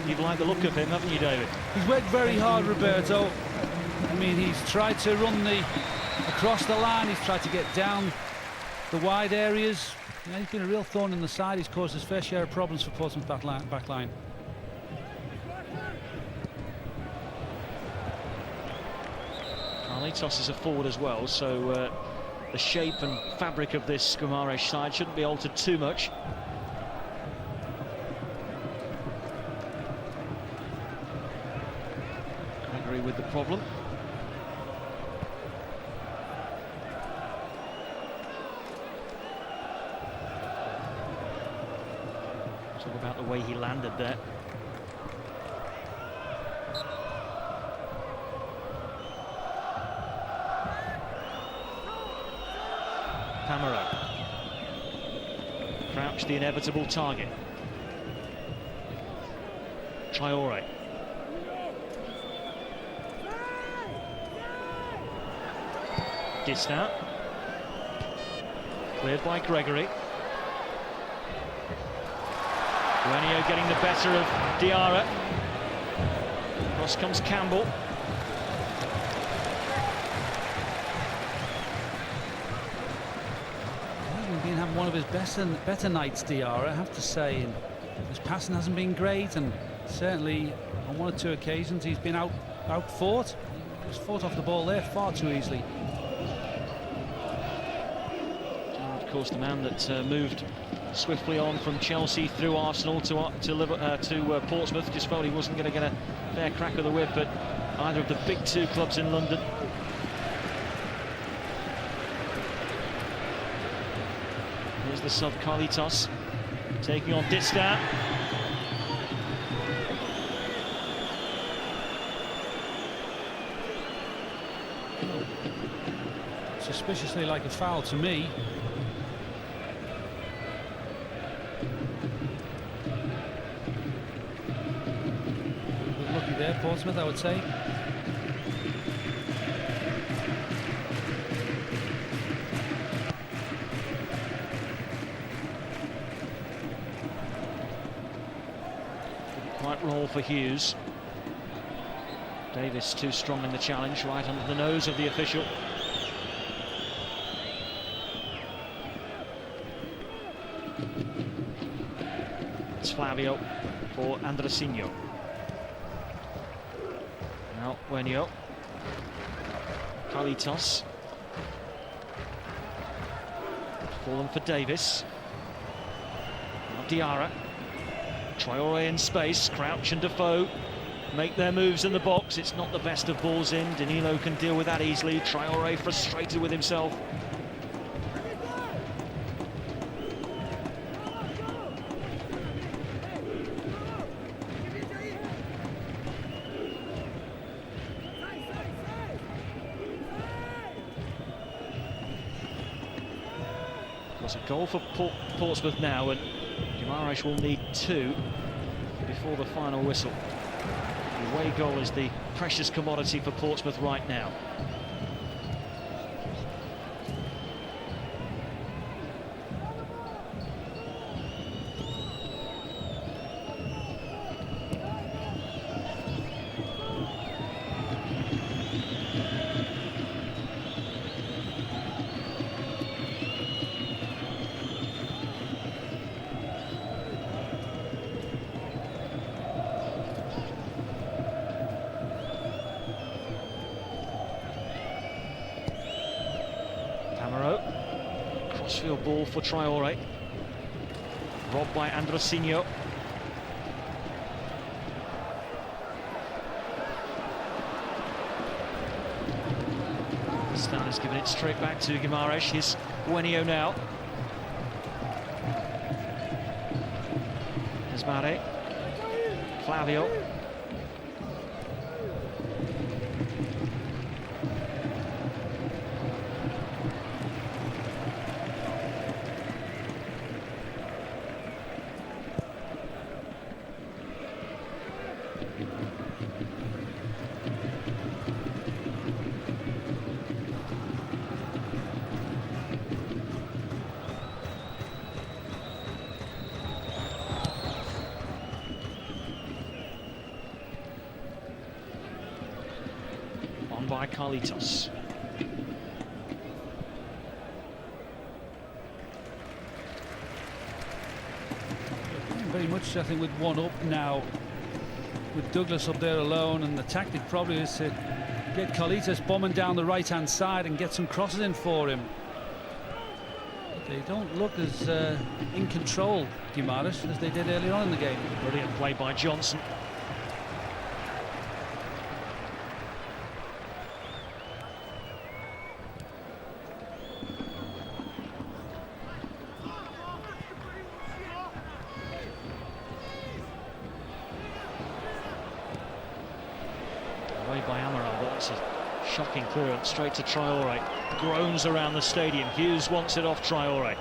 S1: You've liked the look of him, haven't you, David?
S2: He's worked very hard, Roberto. I mean, he's tried to run across the line. He's tried to get down the wide areas. Yeah, he's been a real thorn in the side. He's caused his fair share of problems for Portsmouth back line.
S1: Carlitos is a forward as well, so the shape and fabric of this Guimaraes side shouldn't be altered too much. Gregory with the problem. It's all about the way he landed there. Camero. Crouch, the inevitable target. Traore. Distant. Cleared by Gregory. Guenio getting the better of Diarra. Across comes Campbell.
S2: Been having one of his better nights, Diarra, I have to say. And his passing hasn't been great, and certainly on one or two occasions he's been out-fought. He's fought off the ball there far too easily.
S1: Of course, the man that moved swiftly on from Chelsea through Arsenal to Portsmouth, just felt he wasn't going to get a fair crack of the whip at either of the big two clubs in London. Here's the sub Carlitos, taking on Distant.
S2: Suspiciously like a foul to me. Lucky there, Portsmouth, I would say.
S1: Quite roll for Hughes. Davis too strong in the challenge, right under the nose of the official. It's Flavio for Andresinho. Now Guenio. Carlitos. Fallen for Davis. Now Diarra. Traore in space. Crouch and Defoe make their moves in the box. It's not the best of balls in. Danilo can deal with that easily. Traore frustrated with himself. It's a goal for Portsmouth now, and Guimaraes will need 2 before the final whistle. The away goal is the precious commodity for Portsmouth right now. Crossfield ball for Traore. Robbed by Andresinho. Stan has given it straight back to Guimaraes. Here's Guenio now. There's Mare. Flavio. By Carlitos.
S2: Very much, I think, with 1 up now, with Douglas up there alone, and the tactic probably is to get Carlitos bombing down the right-hand side and get some crosses in for him. They don't look as in control, Guimaraes, as they did earlier on in the game.
S1: Brilliant play by Johnson. Away by Amaral, but that's a shocking clearance straight to Traore. Groans around the stadium. Hughes wants it off Traore.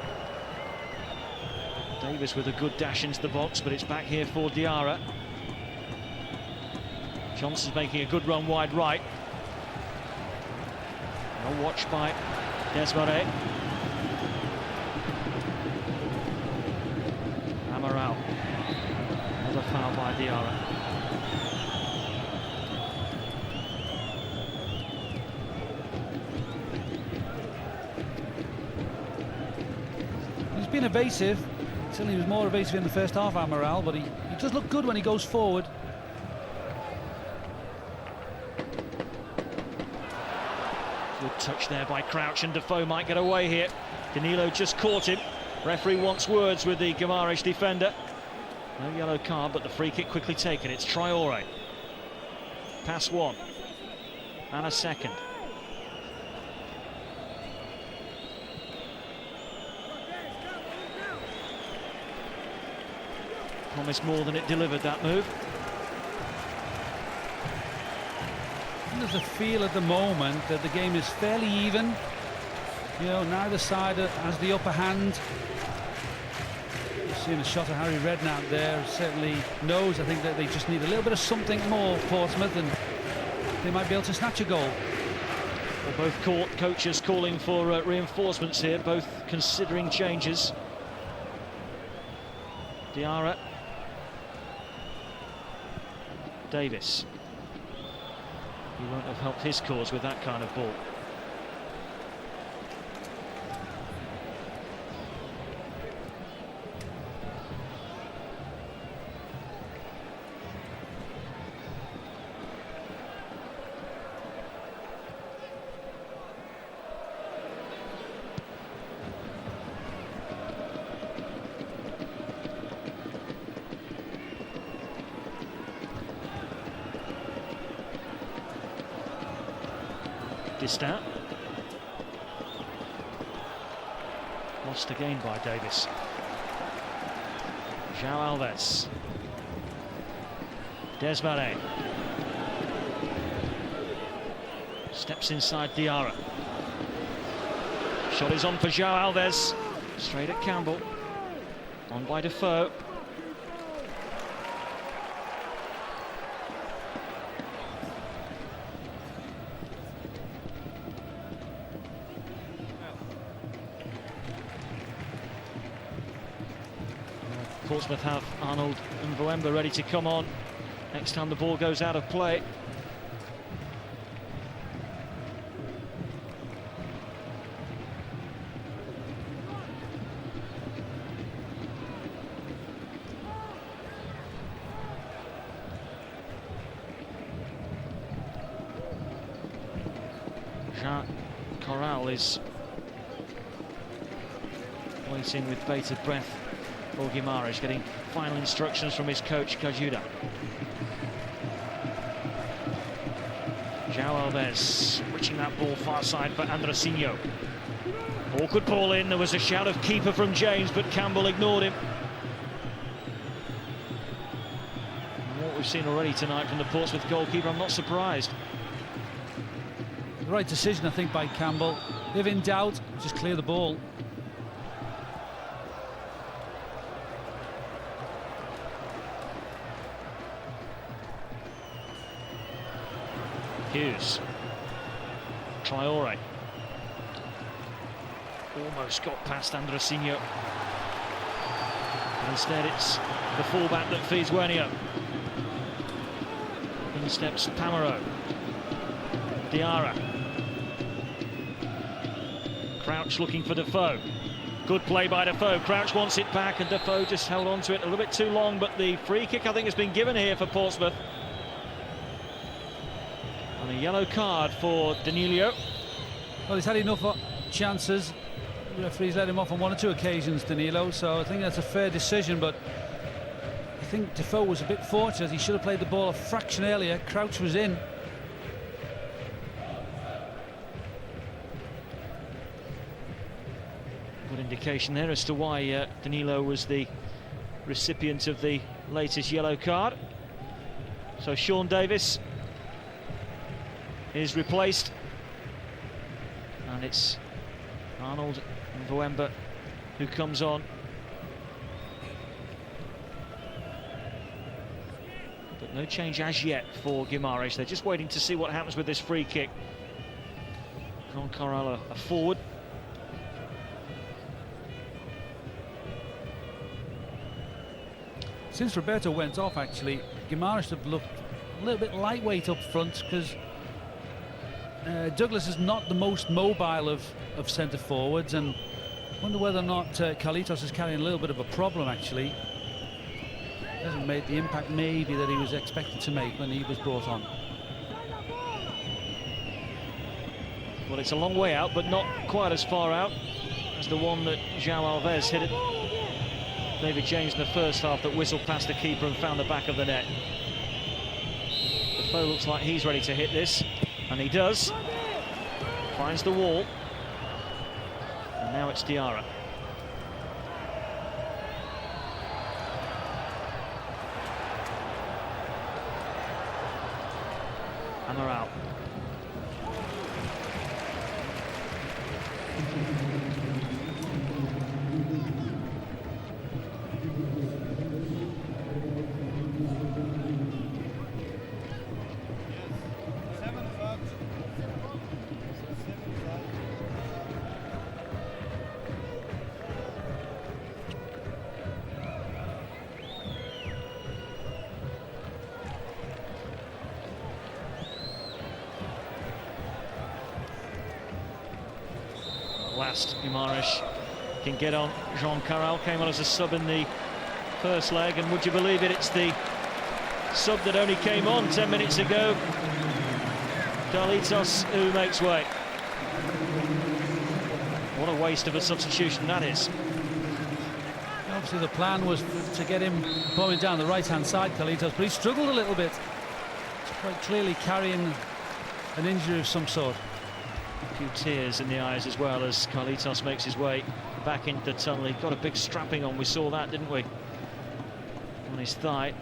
S1: Davis with a good dash into the box, but it's back here for Diarra. Johnson's making a good run wide right. Well watched by Desmarais. Amaral. Another foul by Diarra.
S2: He's been evasive. Certainly he was more evasive in the first half, Amaral, but he does look good when he goes forward.
S1: Good touch there by Crouch, and Defoe might get away here. Danilo just caught him. Referee wants words with the Guimaraes defender. No yellow card, but the free kick quickly taken. It's Traore. Pass one. And a second. Promised more than it delivered, that move.
S2: There's a feel at the moment that the game is fairly even. You know, neither side has the upper hand. You've seen a shot of Harry Redknapp there. Certainly knows, I think, that they just need a little bit of something more, Portsmouth, and they might be able to snatch a goal.
S1: Well, both coaches calling for reinforcements here, both considering changes. Diarra. Davis. He won't have helped his cause with that kind of ball. Distant. Lost again by Davis. João Alves. Desmarais. Steps inside Diarra. Shot is on for João Alves. Straight at Campbell. On by Defoe. Portsmouth have Arnold and Boemba ready to come on next time the ball goes out of play. Jean Corral is waiting with bated breath for Guimaraes, getting final instructions from his coach, Cajuda. João Alves switching that ball far side for Andresinho. Awkward ball in, there was a shout of keeper from James, but Campbell ignored him. And what we've seen already tonight from the Portsmouth goalkeeper, I'm not surprised.
S2: The right decision, I think, by Campbell. If in doubt, just clear the ball.
S1: Hughes. Traore. Almost got past Andresinho. Instead it's the fullback that feeds Wenio. In steps Pamaro. Diarra. Crouch looking for Defoe. Good play by Defoe. Crouch wants it back and Defoe just held on to it a little bit too long, but the free kick I think has been given here for Portsmouth. And a yellow card for Danilo.
S2: Well, he's had enough chances. The referee's let him off on 1 or 2 occasions, Danilo, so I think that's a fair decision, but I think Defoe was a bit fortunate. He should have played the ball a fraction earlier. Crouch was in.
S1: Good indication there as to why Danilo was the recipient of the latest yellow card. So Sean Davis is replaced, and it's Arnold Mvwemba who comes on. But no change as yet for Guimaraes. They're just waiting to see what happens with this free kick. Jean Corral a forward.
S2: Since Roberto went off, actually, Guimaraes have looked a little bit lightweight up front, because Douglas is not the most mobile of centre forwards, and wonder whether or not Carlitos is carrying a little bit of a problem, actually. Hasn't made the impact maybe that he was expected to make when he was brought on.
S1: Well, it's a long way out, but not quite as far out as the one that João Alves hit it. David James in the first half that whistled past the keeper and found the back of the net. Defoe looks like he's ready to hit this, and he does. Finds the wall. And now it's Diarra. Amaral. Last, Guimaraes can get on. Jean Corral came on as a sub in the first leg, and would you believe it, it's the sub that only came on 10 minutes ago, Carlitos, who makes way. What a waste of a substitution that is.
S2: Obviously the plan was to get him coming down the right-hand side, Carlitos, but he struggled a little bit. He's quite clearly carrying an injury of some sort.
S1: A few tears in the eyes as well as Carlitos makes his way back into the tunnel. He got a big strapping on, we saw that, didn't we? On his thigh.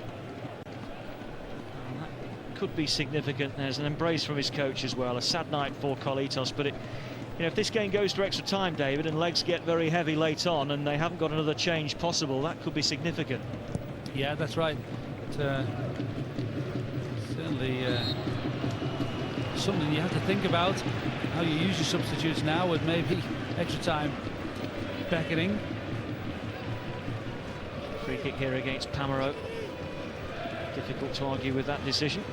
S1: And that could be significant. There's an embrace from his coach as well. A sad night for Carlitos, but if this game goes to extra time, David, and legs get very heavy late on and they haven't got another change possible, that could be significant.
S2: Yeah, that's right. Certainly something you have to think about, how you use your substitutes now with maybe extra time beckoning.
S1: Free kick here against Pamaro. Difficult to argue with that decision.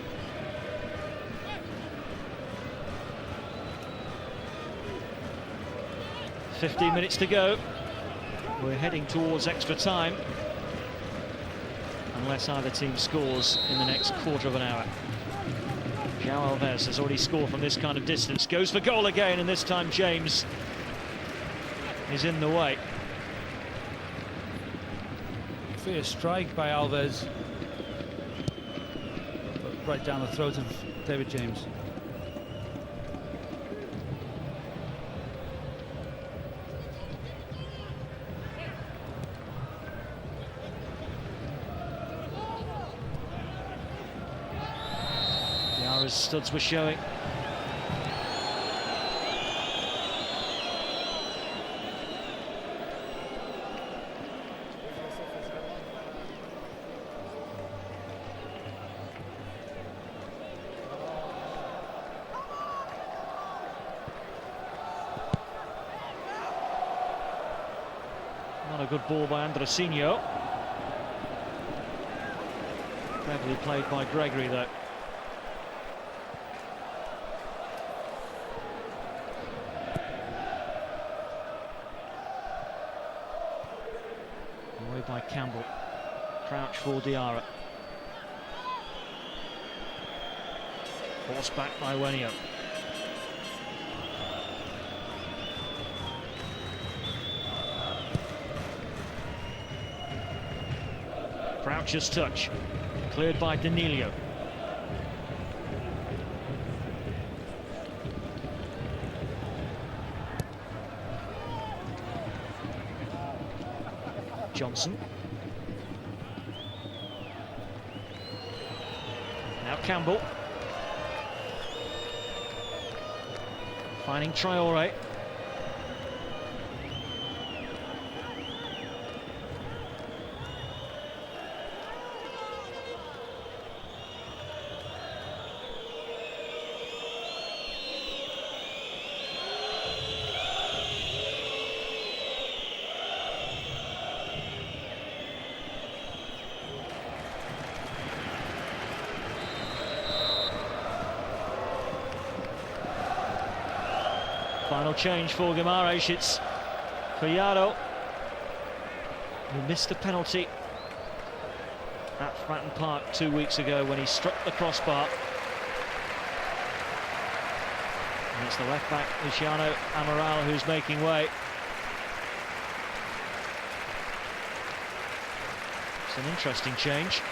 S1: "15 minutes to go. We're heading towards extra time, unless either team scores in the next quarter of an hour. João Alves has already scored from this kind of distance, goes for goal again, and this time James is in the way.
S2: Fierce strike by Alves, right down the throat of David James.
S1: Diarra's studs were showing. Not a good ball by Andresinho. Cleverly played by Gregory, though. Away by Campbell. Crouch for Diarra. Forced back by Wenio. Croucher's touch, cleared by Danilo. Johnson. Now Campbell. Finding Traore. Final change for Guimaraes. It's Fratton, who missed a penalty at Fratton Park 2 weeks ago when he struck the crossbar. And it's the left back Luciano Amaral who's making way. It's an interesting change.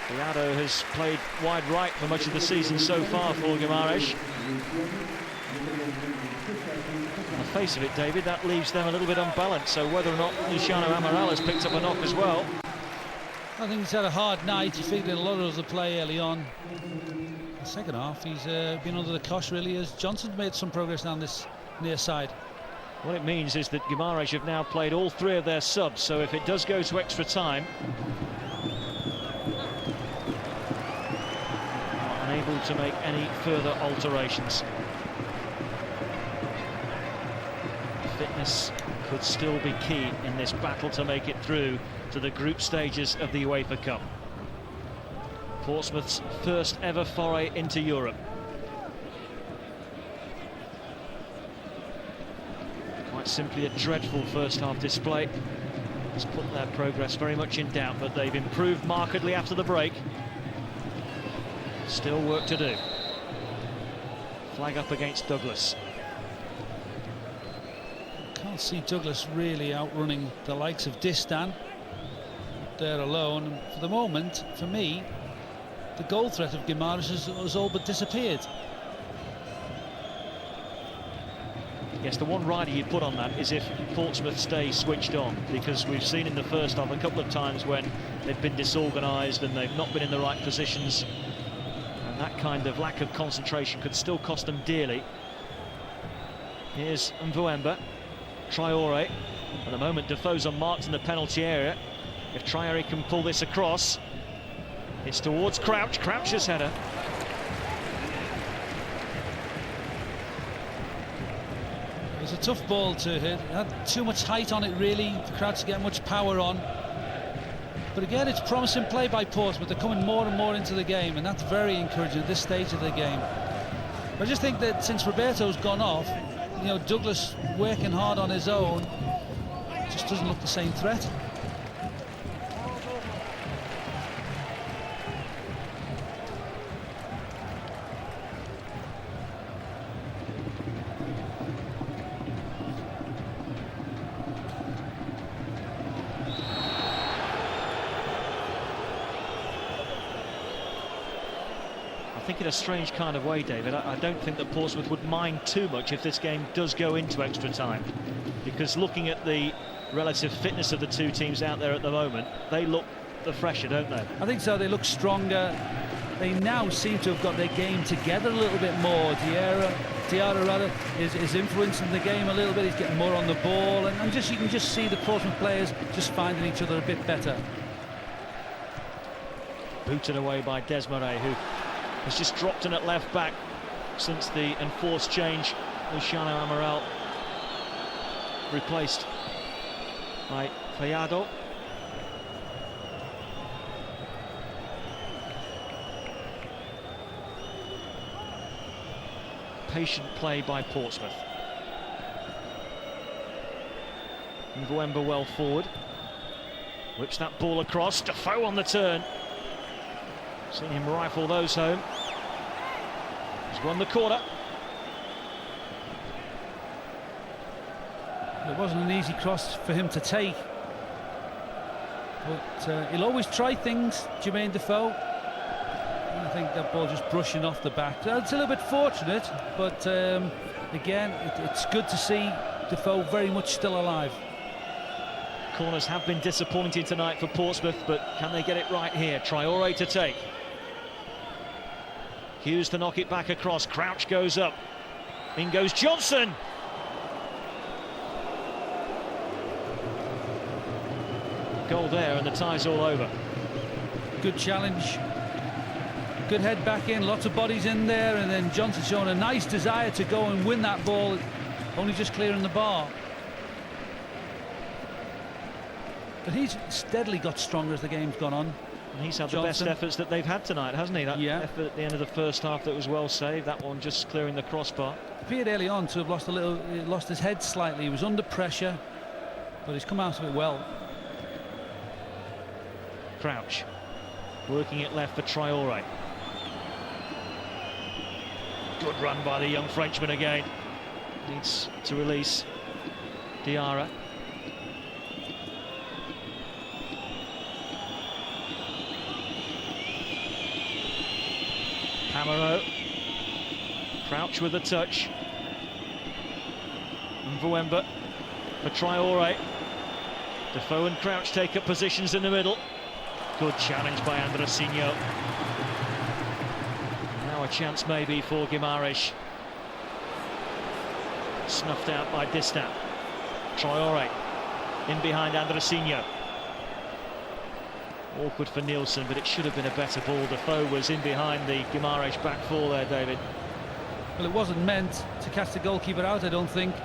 S1: Fratton has played wide right for much of the season so far for Guimaraes. On the face of it, David, that leaves them a little bit unbalanced, so whether or not Luciano Amaral has picked up a knock as well.
S2: I think he's had a hard night. He figured a lot of the play early on. The second half, he's been under the cosh really, as Johnson's made some progress down this near side.
S1: What it means is that Guimaraes have now played all three of their subs, so if it does go to extra time, unable to make any further alterations. Fitness could still be key in this battle to make it through to the group stages of the UEFA Cup. Portsmouth's first ever foray into Europe. Quite simply a dreadful first half display. It's put their progress very much in doubt, but they've improved markedly after the break. Still work to do. Flag up against Douglas.
S2: Can't see Douglas really outrunning the likes of Distan there alone. And for the moment, for me, the goal threat of Guimaraes has all but disappeared.
S1: Yes, the one rider you'd put on that is if Portsmouth stay switched on, because we've seen in the first half a couple of times when they've been disorganised and they've not been in the right positions, and that kind of lack of concentration could still cost them dearly. Here's Mvuemba. Traore. At the moment, Defoe's unmarked in the penalty area. If Traore can pull this across, it's towards Crouch. Crouch's header.
S2: It was a tough ball to hit. It had too much height on it, really, for Crouch to get much power on. But again, it's promising play by Portsmouth. They're coming more and more into the game, and that's very encouraging at this stage of the game. But I just think that since Roberto's gone off, you know, Douglas working hard on his own just doesn't look the same threat.
S1: I think in a strange kind of way, David, I don't think that Portsmouth would mind too much if this game does go into extra time, because looking at the relative fitness of the two teams out there at the moment, they look the fresher, don't they?
S2: I think so. They look stronger. They now seem to have got their game together a little bit more. Diarra is influencing the game a little bit. He's getting more on the ball, and you can just see the Portsmouth players just finding each other a bit better.
S1: Booted away by Desmarais, who has just dropped in at left back since the enforced change. Luciano Amaral replaced by Fratton. Patient play by Portsmouth. Mvuemba well forward. Whips that ball across. Defoe on the turn. Seen him rifle those home. He's won the corner.
S2: It wasn't an easy cross for him to take. But he'll always try things, Jermaine Defoe. I think that ball just brushing off the back. It's a little bit fortunate, but again, it's good to see Defoe very much still alive.
S1: Corners have been disappointing tonight for Portsmouth, but can they get it right here? Traore to take. Hughes to knock it back across. Crouch goes up. In goes Johnson. Goal there, and the tie's all over.
S2: Good challenge. Good head back in, lots of bodies in there, and then Johnson showing a nice desire to go and win that ball, only just clearing the bar. But he's steadily got stronger as the game's gone on.
S1: And he's had the best efforts that they've had tonight, hasn't he? That effort at the end of the first half that was well saved, that one just clearing the crossbar.
S2: Appeared early on to have lost his head slightly. He was under pressure, but he's come out of it well.
S1: Crouch working it left for Traore. Good run by the young Frenchman again. Needs to release Diarra. Hamero. Crouch with a touch. Mvwemba for Traore. Defoe and Crouch take up positions in the middle. Good challenge by Andresinho. Now a chance maybe for Guimaraes. Snuffed out by Distan. Traore in behind Andresinho. Awkward for Nielsen, but it should have been a better ball. Defoe was in behind the Guimaraes back four there, David.
S2: Well, it wasn't meant to catch the goalkeeper out, I don't think.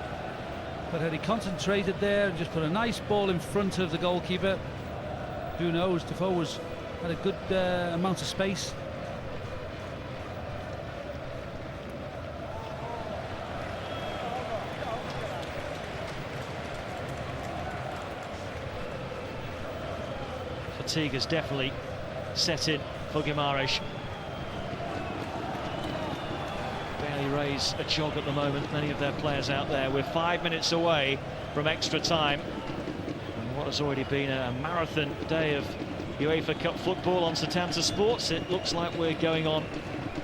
S2: But had he concentrated there and just put a nice ball in front of the goalkeeper, who knows? Defoe had a good amount of space.
S1: Fatigue has definitely set in for Guimaraes. Barely raise a jog at the moment, many of their players out there. We're 5 minutes away from extra time. And what has already been a marathon day of UEFA Cup football on Setanta Sports, it looks like we're going on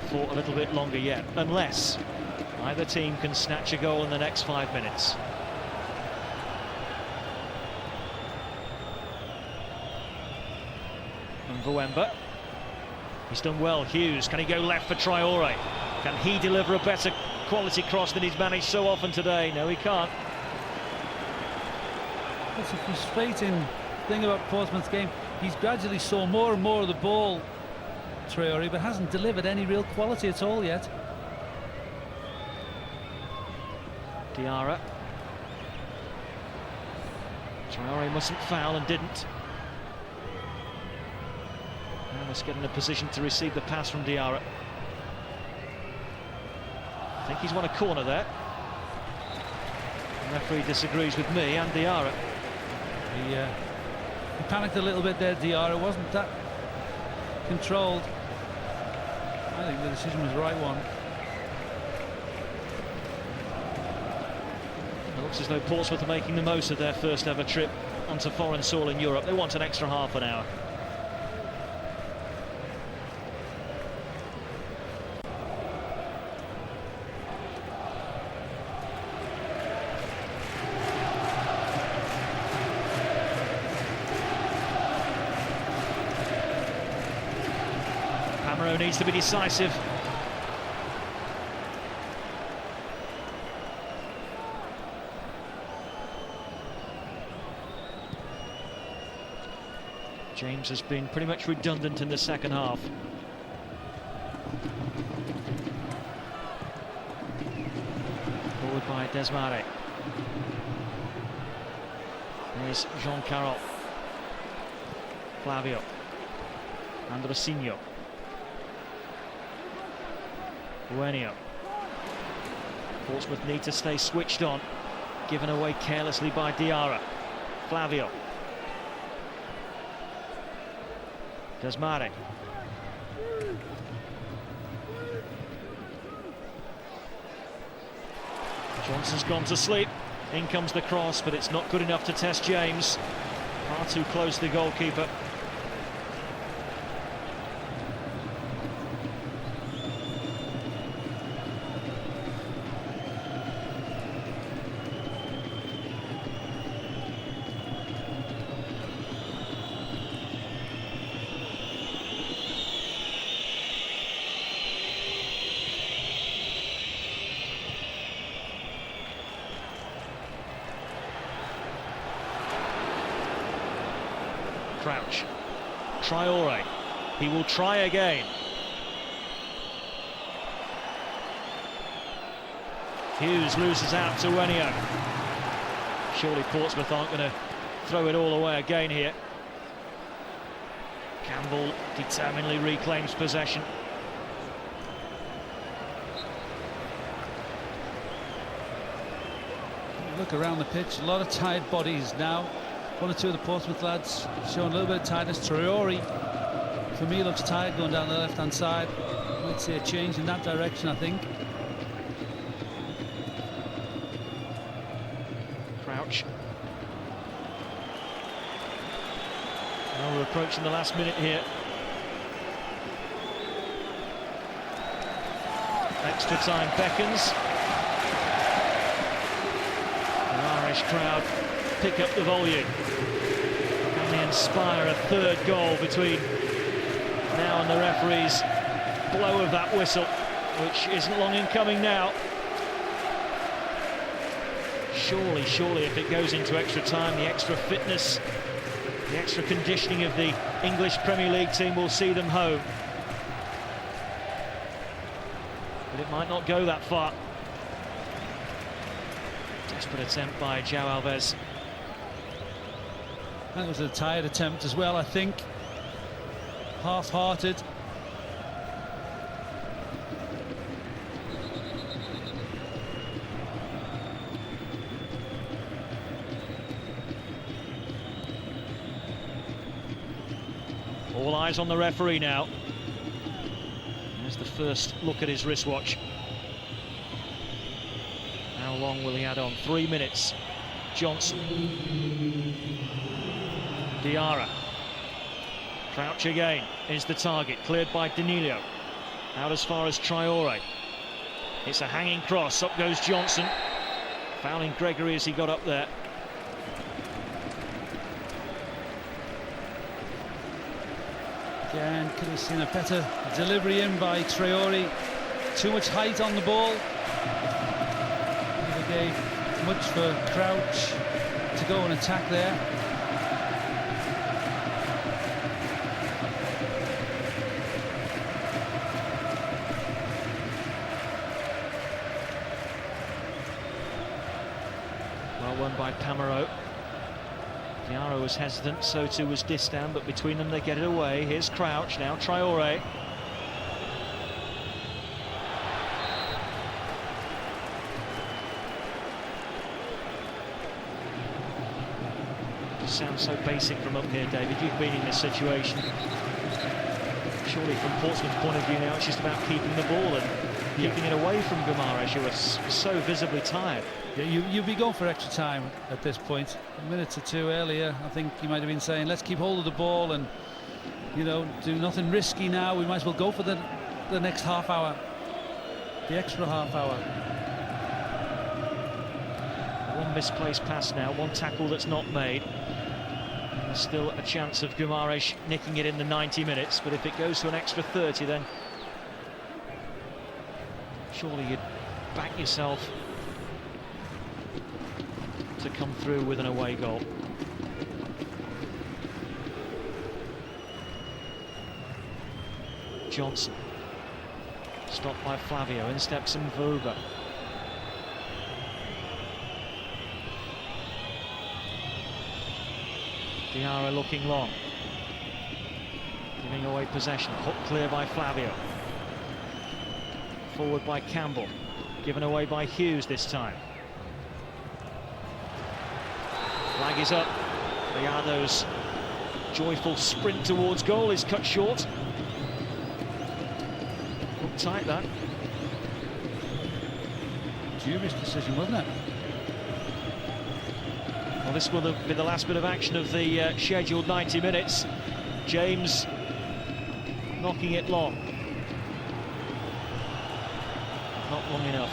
S1: for a little bit longer yet, unless either team can snatch a goal in the next 5 minutes. Mvwemba, he's done well. Hughes, can he go left for Traore? Can he deliver a better quality cross than he's managed so often today? No, he can't.
S2: It's a frustrating thing about Portsmouth's game. He's gradually saw more and more of the ball, Traore, but hasn't delivered any real quality at all yet.
S1: Diarra. Traore mustn't foul and didn't. Now must get in a position to receive the pass from Diarra. I think he's won a corner there. The referee disagrees with me and Diarra.
S2: He panicked a little bit there, Diarra. Wasn't that controlled. I think the decision was the right one.
S1: It looks as though Portsmouth are making the most of their first ever trip onto foreign soil in Europe. They want an extra half an hour. Needs to be decisive. James has been pretty much redundant in the second half. Forward by Desmarais. There's Jean Carroll. Flavio. Andresinho. Buenio. Portsmouth need to stay switched on. Given away carelessly by Diarra. Flavio. Desmarais. Johnson's gone to sleep. In comes the cross, but it's not good enough to test James. Far too close to the goalkeeper. Crouch. Traore. He will try again. Hughes loses out to Wenio. Surely Portsmouth aren't going to throw it all away again here. Campbell determinedly reclaims possession.
S2: Look around the pitch, a lot of tired bodies now. One or two of the Portsmouth lads showing a little bit of tiredness. Traore, for me, looks tired going down the left-hand side. Might see a change in that direction, I think.
S1: Crouch. Well, we're approaching the last minute here. Extra time beckons. The Irish crowd pick up the volume. Can they inspire a third goal between now and the referee's blow of that whistle, which isn't long in coming now? Surely, if it goes into extra time, the extra fitness, the extra conditioning of the English Premier League team will see them home. But it might not go that far. Desperate attempt by João Alves.
S2: That was a tired attempt as well, I think. Half-hearted.
S1: All eyes on the referee now. There's the first look at his wristwatch. How long will he add on? 3 minutes. Johnson. Diarra. Crouch again is the target, cleared by Danilo. Out as far as Traore. It's a hanging cross, up goes Johnson. Fouling Gregory as he got up there.
S2: Again, could have seen a better delivery in by Traore. Too much height on the ball. Never gave much for Crouch to go and attack there.
S1: Well won by Pamaro. Diarra was hesitant, so too was Distan, but between them they get it away. Here's Crouch, now Traore. It sounds so basic from up here, David. You've been in this situation. Surely from Portsmouth's point of view now, it's just about keeping the ball and keeping it away from Guimaraes, who are so visibly tired.
S2: Yeah, you'd be going for extra time at this point. A minute or two earlier, I think you might have been saying, let's keep hold of the ball and, you know, do nothing risky now. We might as well go for the next half hour, the extra half hour.
S1: One misplaced pass now, one tackle that's not made. There's still a chance of Guimaraes nicking it in the 90 minutes, but if it goes to an extra 30, then surely you'd back yourself to come through with an away goal. Johnson stopped by Flavio, in steps Mvuba. Diarra looking long, giving away possession. Hook clear by Flavio. Forward by Campbell, given away by Hughes this time. Flag is up. Riado's joyful sprint towards goal is cut short. Looked tight, that.
S2: Dubious decision, wasn't it?
S1: Well, this will be the last bit of action of the scheduled 90 minutes. James knocking it long. Not long enough.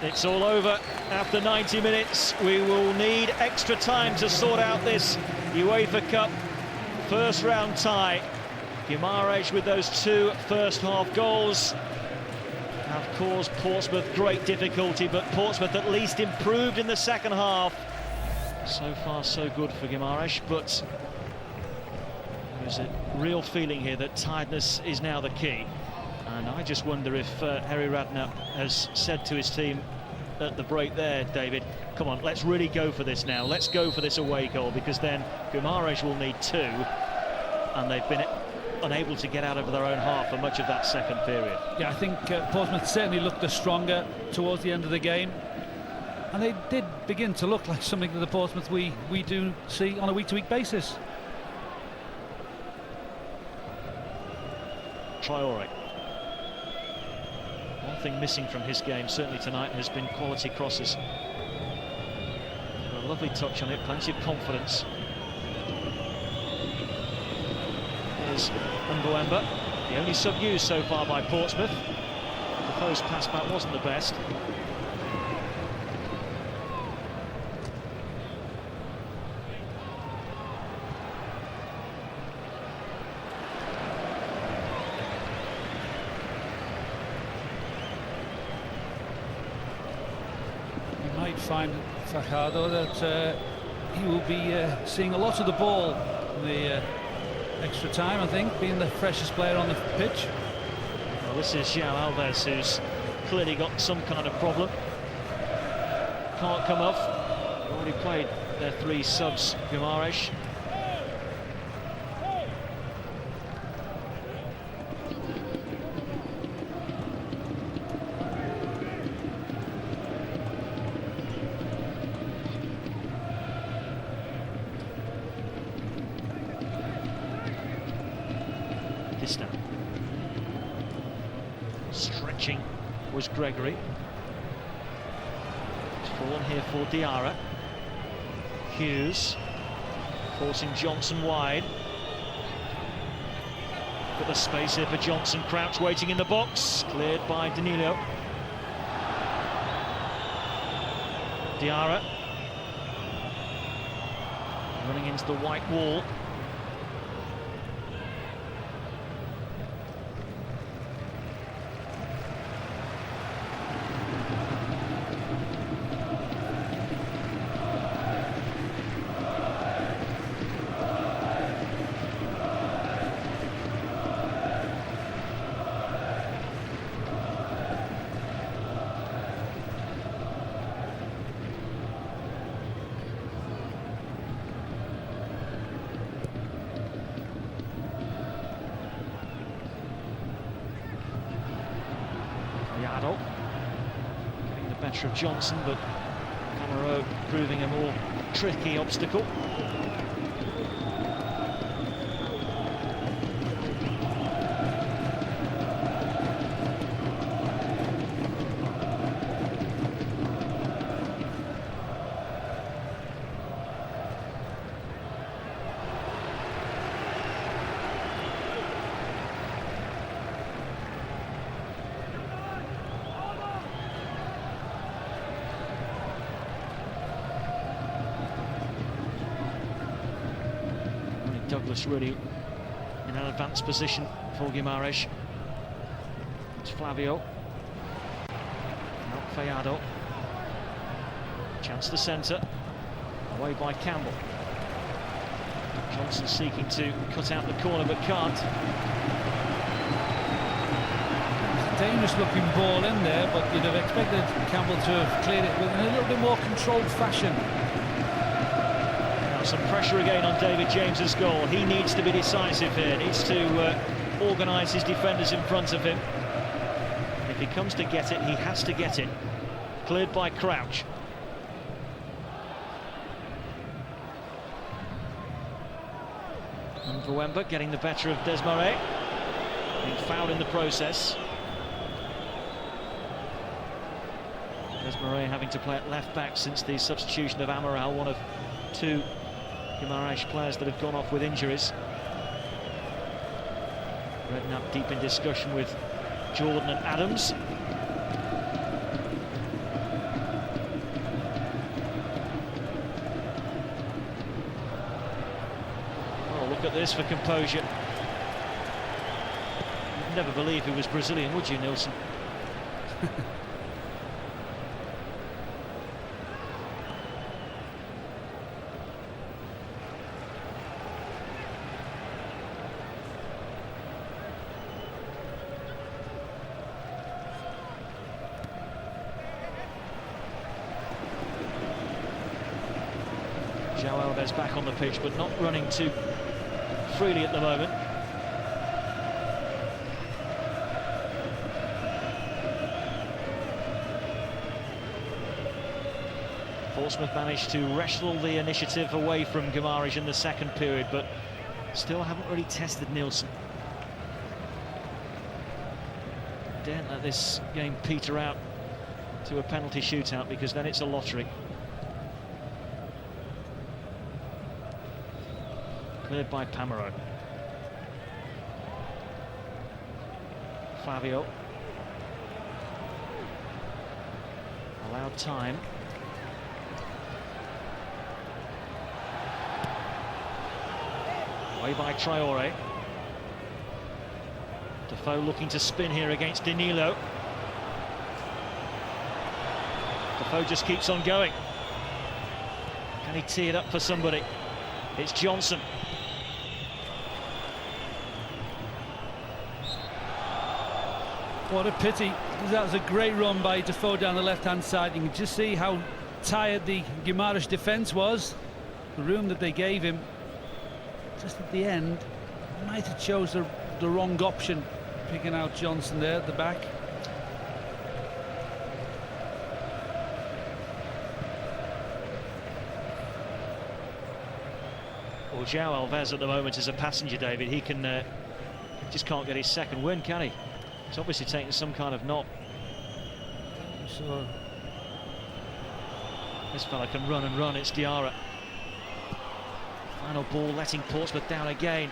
S1: It's all over after 90 minutes. We will need extra time to sort out this UEFA Cup first round tie. Guimaraes with those 2 first-half goals have caused Portsmouth great difficulty, but Portsmouth at least improved in the second half. So far so good for Guimaraes, but there's a real feeling here that tiredness is now the key. And I just wonder if Harry Radnor has said to his team at the break there, David, come on, let's really go for this now. Let's go for this away goal, because then Guimaraes will need 2, and they've been unable to get out of their own half for much of that second period.
S2: Yeah, I think Portsmouth certainly looked the stronger towards the end of the game, and they did begin to look like something that the Portsmouth we do see on a week-to-week basis.
S1: Traore. One thing missing from his game, certainly tonight, has been quality crosses. A lovely touch on it, plenty of confidence. Here's Mboemba, the only sub used so far by Portsmouth. Defoe's pass back wasn't the best.
S2: Find Fajardo that he will be seeing a lot of the ball in the extra time, I think, being the freshest player on the pitch.
S1: Well, this is João Alves, who's clearly got some kind of problem. Can't come off. Already played their 3 subs, Guimaraes. Stretching was Gregory. It's fallen here for Diarra. Hughes forcing Johnson wide. Got the space here for Johnson. Crouch waiting in the box. Cleared by Danilo. Diarra running into the white wall. Getting the better of Johnson, but Camaro proving a more tricky obstacle. Douglas really in an advanced position for Guimaraes. It's Flavio, not Fajardo. Chance to centre, away by Campbell. Johnson seeking to cut out the corner but can't.
S2: Dangerous looking ball in there, but you'd have expected Campbell to have cleared it in a little bit more controlled fashion.
S1: Some pressure again on David James's goal. He needs to be decisive here, needs to organise his defenders in front of him. If he comes to get it, he has to get it. Cleared by Crouch. And Wemba getting the better of Desmarais, being fouled in the process. Desmarais having to play at left back since the substitution of Amaral, one of two Guimaraes players that have gone off with injuries. Redknapp deep in discussion with Jordan and Adams. Oh, look at this for composure. You'd never believe he was Brazilian, would you, Nilsson? João Alves back on the pitch, but not running too freely at the moment. Portsmouth managed to wrestle the initiative away from Guimaraes in the second period, but still haven't really tested Nilsson. Daren't let this game peter out to a penalty shootout, because then it's a lottery. Cleared by Pamero. Flavio. Allowed time. Away by Traore. Defoe looking to spin here against Danilo. Defoe just keeps on going. Can he tee it up for somebody? It's Johnson.
S2: What a pity. That was a great run by Defoe down the left-hand side. You can just see how tired the Guimaraes defence was. The room that they gave him just at the end, might have chose the wrong option, picking out Johnson there at the back.
S1: Well, João Alves at the moment is a passenger, David. He can just can't get his second win, can he? He's obviously taking some kind of knock.
S2: So
S1: this fella can run and run. It's Diarra. Final ball letting Portsmouth down again.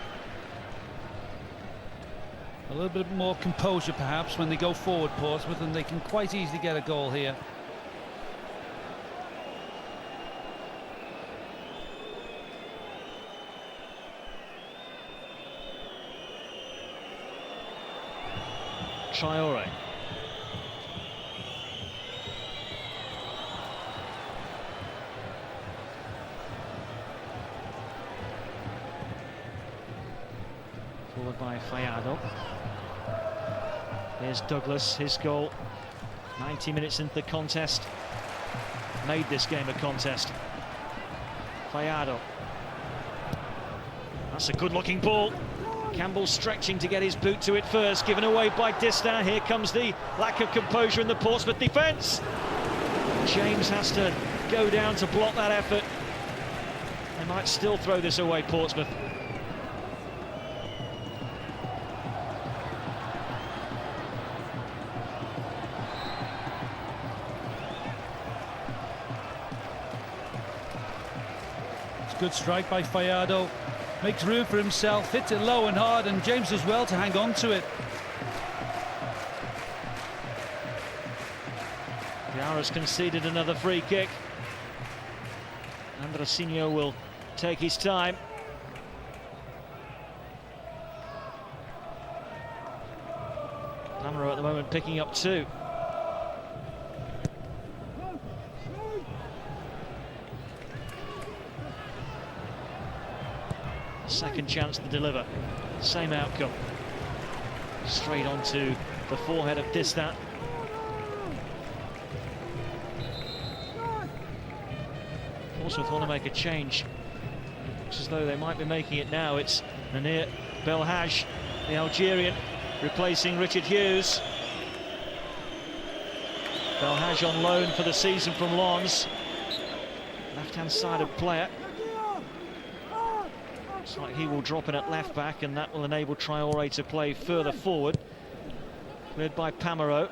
S2: A little bit more composure perhaps when they go forward, Portsmouth, and they can quite easily get a goal here.
S1: Traore. Forward by Fayado. Here's Douglas, his goal. 90 minutes into the contest. Made this game a contest. Fayado. That's a good-looking ball. Campbell stretching to get his boot to it first, given away by Distin. Here comes the lack of composure in the Portsmouth defence. James has to go down to block that effort. They might still throw this away, Portsmouth.
S2: It's a good strike by Fayado. Makes room for himself, hits it low and hard, and James does well to hang on to it.
S1: Diarra's conceded another free kick. Andresinho will take his time. Pamero at the moment picking up two. Second chance to deliver. Same outcome. Straight onto the forehead of Distin. Portsmouth want to make a change Looks as though they might be making it now. It's Nanir Belhaj, the Algerian, replacing Richard Hughes. Belhaj on loan for the season from Lens. Left-hand sided player. Looks like he will drop in at left back, and that will enable Traoré to play further forward. Cleared by Pamero.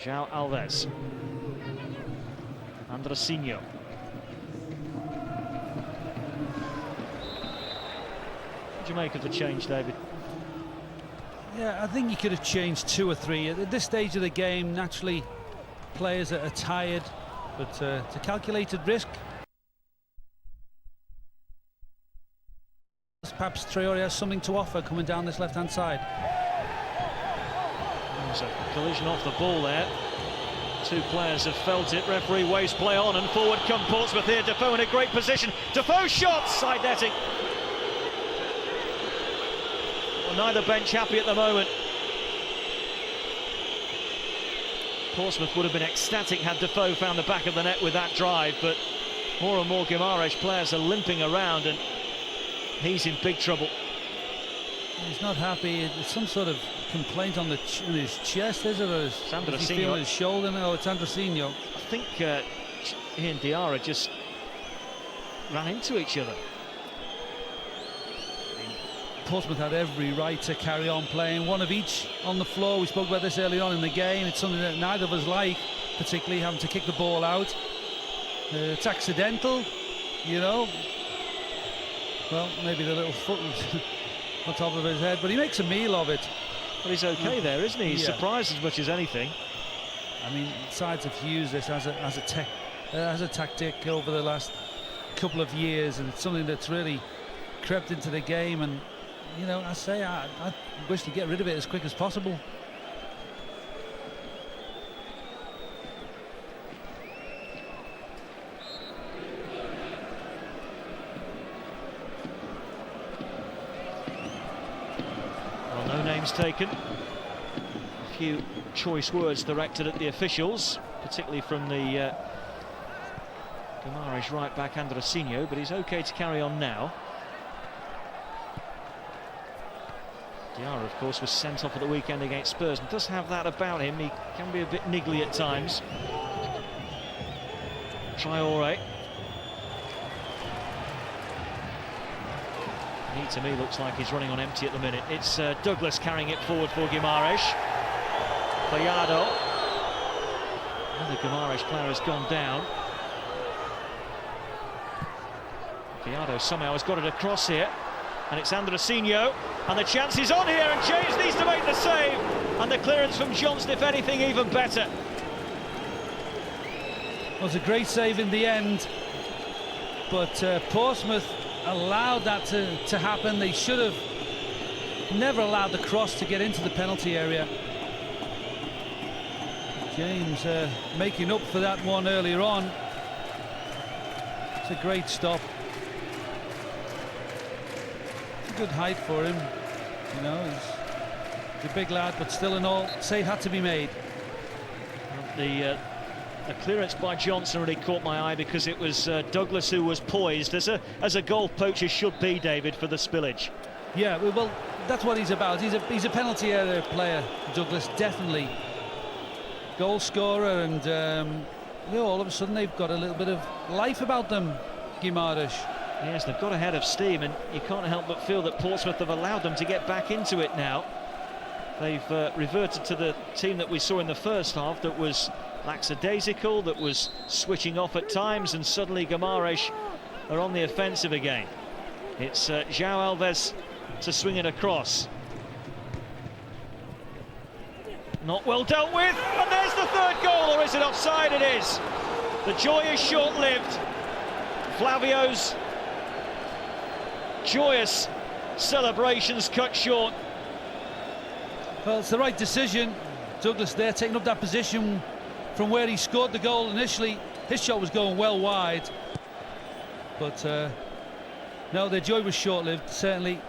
S1: João Alves. Andresinho. What do you make of the change, David?
S2: Yeah, I think you could have changed 2 or 3. At this stage of the game, naturally, players are tired, but it's a calculated risk. Perhaps Traoré has something to offer coming down this left-hand side.
S1: There's a collision off the ball there. 2 players have felt it. Referee waves play on, and forward come Portsmouth here. Defoe in a great position. Defoe shot, side netting. Well, neither bench happy at the moment. Portsmouth would have been ecstatic had Defoe found the back of the net with that drive, but more and more Guimaraes players are limping around, and he's in big trouble.
S2: He's not happy. It's some sort of complaint on his chest, is it? Or is he feeling his shoulder? No, it's Andresinho.
S1: I think he and Diarra just ran into each other.
S2: Portsmouth had every right to carry on playing. One of each on the floor. We spoke about this early on in the game. It's something that neither of us like, particularly having to kick the ball out. It's accidental, you know. Well, maybe the little foot on top of his head, but he makes a meal of it.
S1: But he's okay there, isn't he? He's surprised as much as anything.
S2: I mean, sides have used this as a tactic over the last couple of years, and it's something that's really crept into the game. And you know, I wish to get rid of it as quick as possible.
S1: No names taken. A few choice words directed at the officials, particularly from the Guimaraes right back Andresinho, but he's okay to carry on now. Diarra, of course, was sent off at the weekend against Spurs and does have that about him. He can be a bit niggly at times. Traoré. He, to me, looks like he's running on empty at the minute. It's Douglas carrying it forward for Guimaraes. Bayardo. Another Guimaraes player has gone down. Bayardo somehow has got it across here. And it's Andresinho. And the chance is on here, and James needs to make the save. And the clearance from Johnson, if anything, even better.
S2: It was a great save in the end. But Portsmouth allowed that to happen. They should have never allowed the cross to get into the penalty area. James making up for that one earlier on. It's a great stop. It's a good height for him. You know, he's a big lad, but still in all, save had to be made.
S1: The clearance by Johnson really caught my eye because it was Douglas who was poised, as a goal poacher should be, David, for the spillage.
S2: Yeah, well, that's what he's about. He's a penalty area player, Douglas, definitely. Goal scorer, and you know, all of a sudden they've got a little bit of life about them, Guimaraes.
S1: Yes, they've got ahead of steam, and you can't help but feel that Portsmouth have allowed them to get back into it now. They've reverted to the team that we saw in the first half, that was lackadaisical, that was switching off at times, and suddenly Guimaraes are on the offensive again. It's João Alves to swing it across. Not well dealt with, and there's the third goal, or is it offside? It is. The joy is short-lived. Flavio's joyous celebrations cut short.
S2: Well, it's the right decision. Douglas there taking up that position from where he scored the goal initially. His shot was going well wide, but no, their joy was short-lived. Certainly,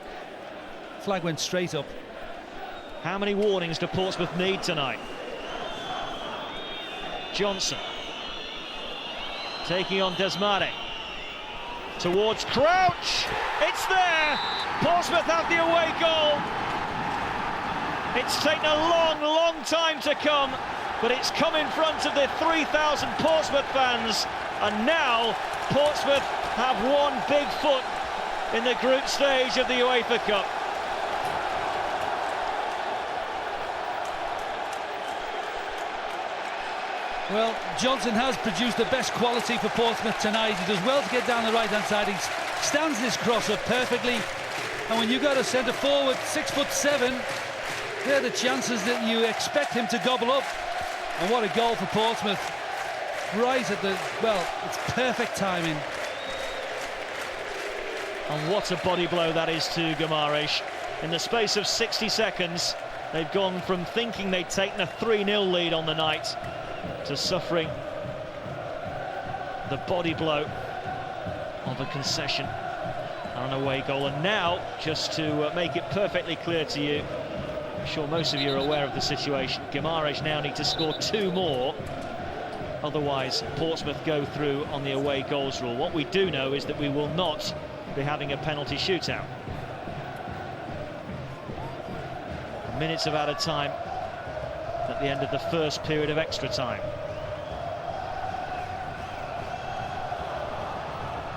S2: flag went straight up.
S1: How many warnings do Portsmouth need tonight? Johnson taking on Desmare towards Crouch. It's there. Portsmouth have the away goal. It's taken a long time to come, but it's come in front of the 3,000 Portsmouth fans, and now Portsmouth have one big foot in the group stage of the UEFA Cup.
S2: Well, Johnson has produced the best quality for Portsmouth tonight. He does well to get down the right-hand side. He stands this cross up perfectly. And when you've got a centre forward, 6'7", they're the chances that you expect him to gobble up. And what a goal for Portsmouth. Right at the, well, it's perfect timing.
S1: And what a body blow that is to Guimaraes. In the space of 60 seconds, they've gone from thinking they'd taken a 3-0 lead on the night to suffering the body blow of a concession and an away goal. And now, just to make it perfectly clear to you, I'm sure most of you are aware of the situation, Guimaraes now need to score 2 more, otherwise Portsmouth go through on the away goals rule. What we do know is that we will not be having a penalty shootout. Minutes of added time at the end of the first period of extra time.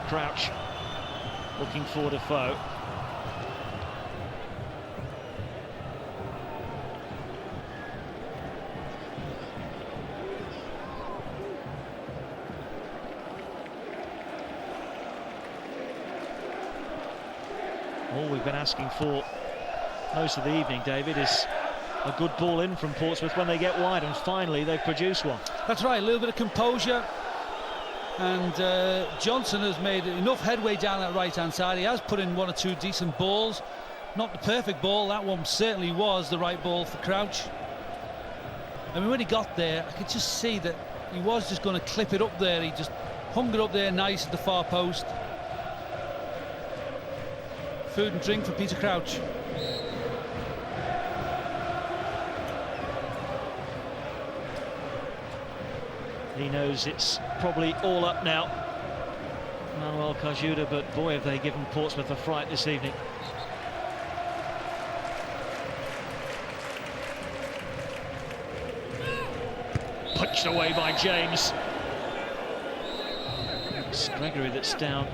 S1: Crouch looking for Defoe. All we've been asking for most of the evening, David, is a good ball in from Portsmouth when they get wide, and finally they've produced one.
S2: That's right, a little bit of composure, and Johnson has made enough headway down that right-hand side. He has put in 1 or 2 decent balls. Not the perfect ball, that one certainly was the right ball for Crouch. I mean, when he got there, I could just see that he was just going to clip it up there. He just hung it up there nice at the far post. Food and drink for Peter Crouch.
S1: He knows it's probably all up now, Manuel Cajuda, but boy, have they given Portsmouth a fright this evening. Punched away by James. It's Gregory that's down,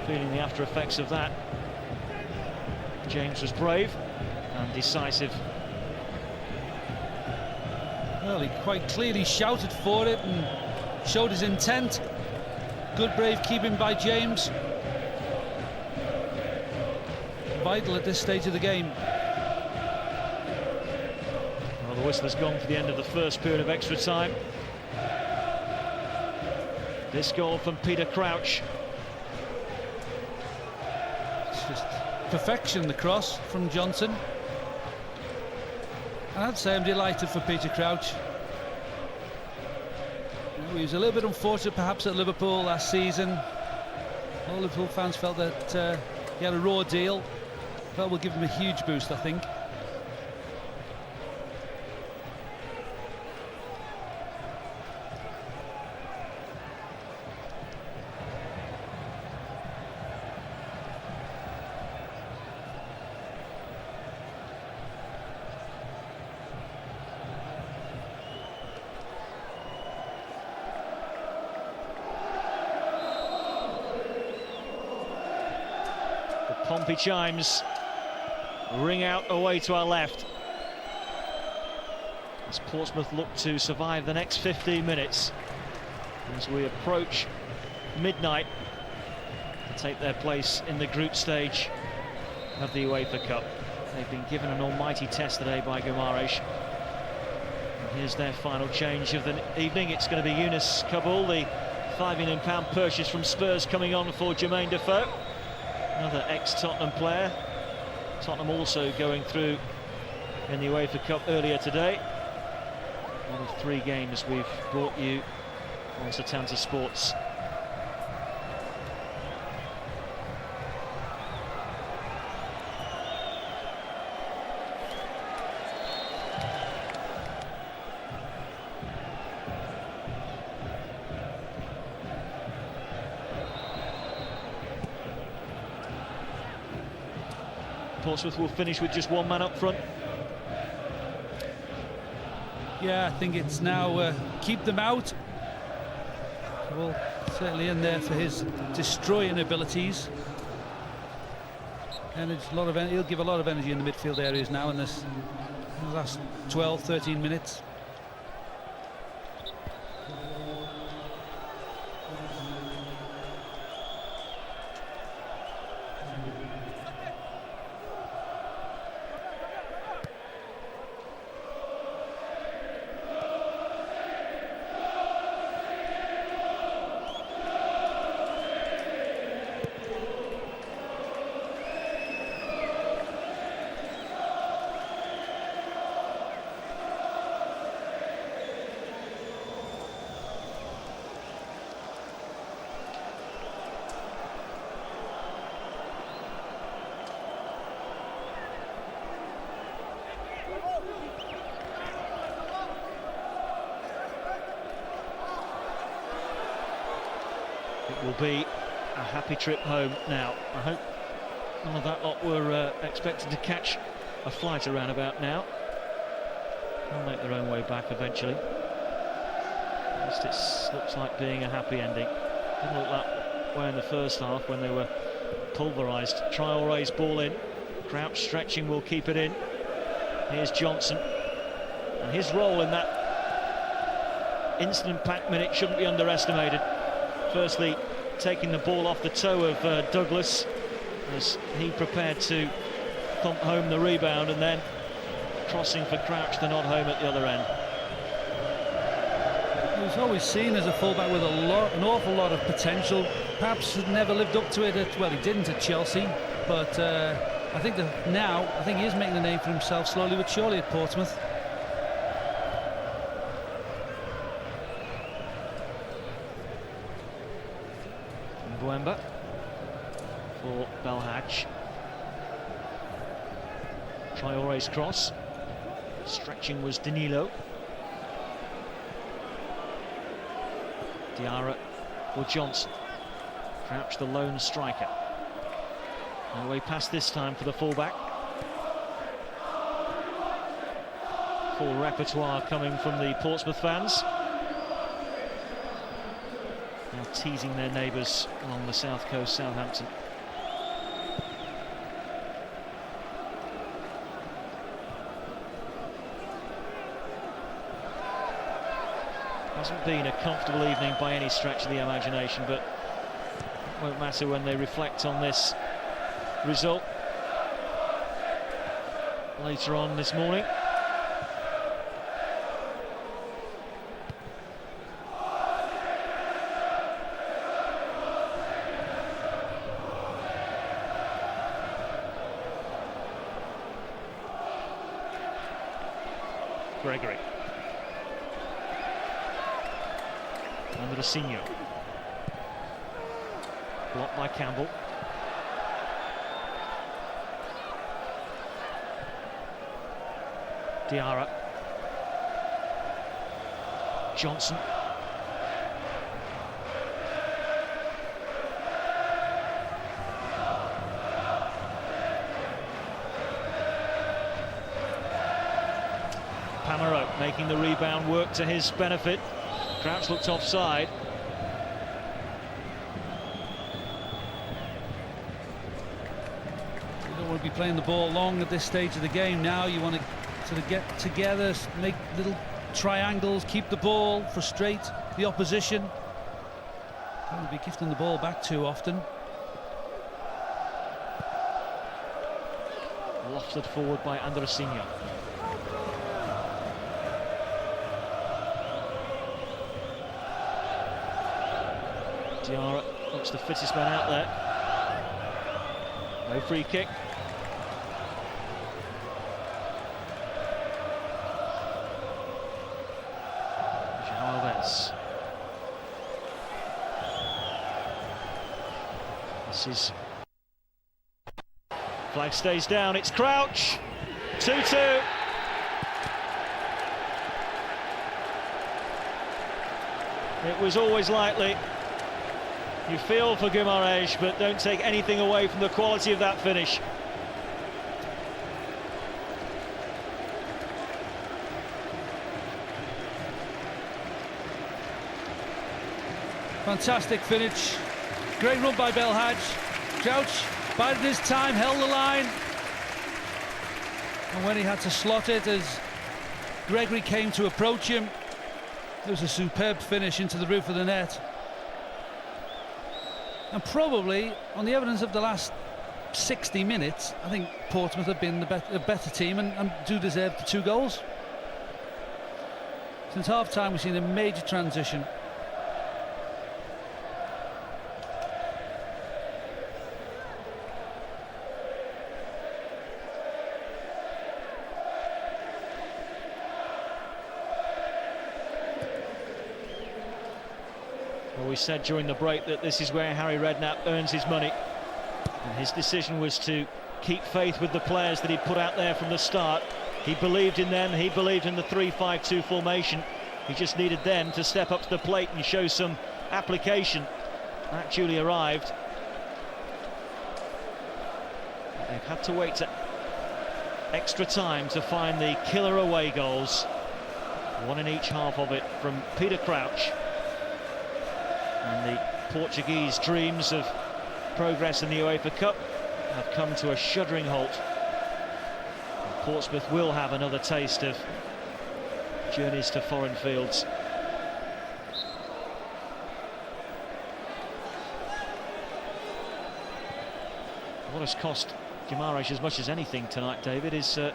S1: feeling the after effects of that. James was brave and decisive.
S2: Well, he quite clearly shouted for it and showed his intent. Good brave keeping by James. Vital at this stage of the game.
S1: Well, the whistle has gone for the end of the first period of extra time. This goal from Peter Crouch.
S2: It's just perfection, the cross from Johnson. And I'd say I'm delighted for Peter Crouch. You know, he was a little bit unfortunate perhaps at Liverpool last season. All Liverpool fans felt that he had a raw deal. Well, we'll give him a huge boost, I think.
S1: Pompey chimes ring out away to our left as Portsmouth look to survive the next 15 minutes as we approach midnight to take their place in the group stage of the UEFA Cup. They've been given an almighty test today by Guimaraes. And here's their final change of the evening. It's going to be Yunus Kabul, the £5 million purchase from Spurs, coming on for Jermaine Defoe, another ex-Tottenham player. Tottenham also going through in the UEFA Cup earlier today. One of 3 games we've brought you on Setanta Sports. Portsmouth will finish with just one man up front.
S2: Yeah, I think it's now keep them out. Well, certainly in there for his destroying abilities. And it's a lot of he'll give a lot of energy in the midfield areas now in the last 12, 13 minutes.
S1: It will be a happy trip home now. I hope none of that lot were expected to catch a flight around about now. They'll make their own way back eventually. At least it looks like being a happy ending. Didn't look that way in the first half when they were pulverised. Traore's ball in. Crouch stretching will keep it in. Here's Johnson. And his role in that instant-packed minute shouldn't be underestimated. Firstly, taking the ball off the toe of Douglas as he prepared to thump home the rebound, and then crossing for Crouch, the nod home at the other end.
S2: He was always seen as a fullback with an awful lot of potential. Perhaps had never lived up to it well, he didn't at Chelsea, but I think that now he is making a name for himself slowly but surely at Portsmouth.
S1: Mbouemba for Belhaj. Traore's cross. Stretching was Danilo. Diarra for Johnson. Crouch, the lone striker. No way past this time for the fullback. Full repertoire coming from the Portsmouth fans. Now teasing their neighbours along the south coast, Southampton. Hasn't been a comfortable evening by any stretch of the imagination, but it won't matter when they reflect on this result later on this morning. Gregory. Andresinho. Blocked by Campbell. Diarra. Johnson. Pamaro making the rebound work to his benefit. Crouch looked offside.
S2: You don't want to be playing the ball long at this stage of the game now. You want to sort of get together, make little triangles, keep the ball, frustrate the opposition. Don't want to be gifting the ball back too often.
S1: Lofted forward by Andresinho. Diarra looks the fittest man out there. No free kick. Alves. This is... Flag stays down, it's Crouch. 2-2. It was always likely. You feel for Guimaraes, but don't take anything away from the quality of that finish.
S2: Fantastic finish. Great run by Belhaj. Crouch bided his time, held the line. And when he had to slot it, as Gregory came to approach him, it was a superb finish into the roof of the net. And probably, on the evidence of the last 60 minutes, I think Portsmouth have been a better team and do deserve the 2 goals. Since half-time, we've seen a major transition.
S1: Well, we said during the break that this is where Harry Redknapp earns his money. And his decision was to keep faith with the players that he put out there from the start. He believed in them, he believed in the 3-5-2 formation. He just needed them to step up to the plate and show some application. That duly arrived. But they've had to wait to extra time to find the killer away goals. One in each half of it from Peter Crouch. And the Portuguese dreams of progress in the UEFA Cup have come to a shuddering halt. And Portsmouth will have another taste of journeys to foreign fields. What has cost Guimaraes as much as anything tonight, David, is lack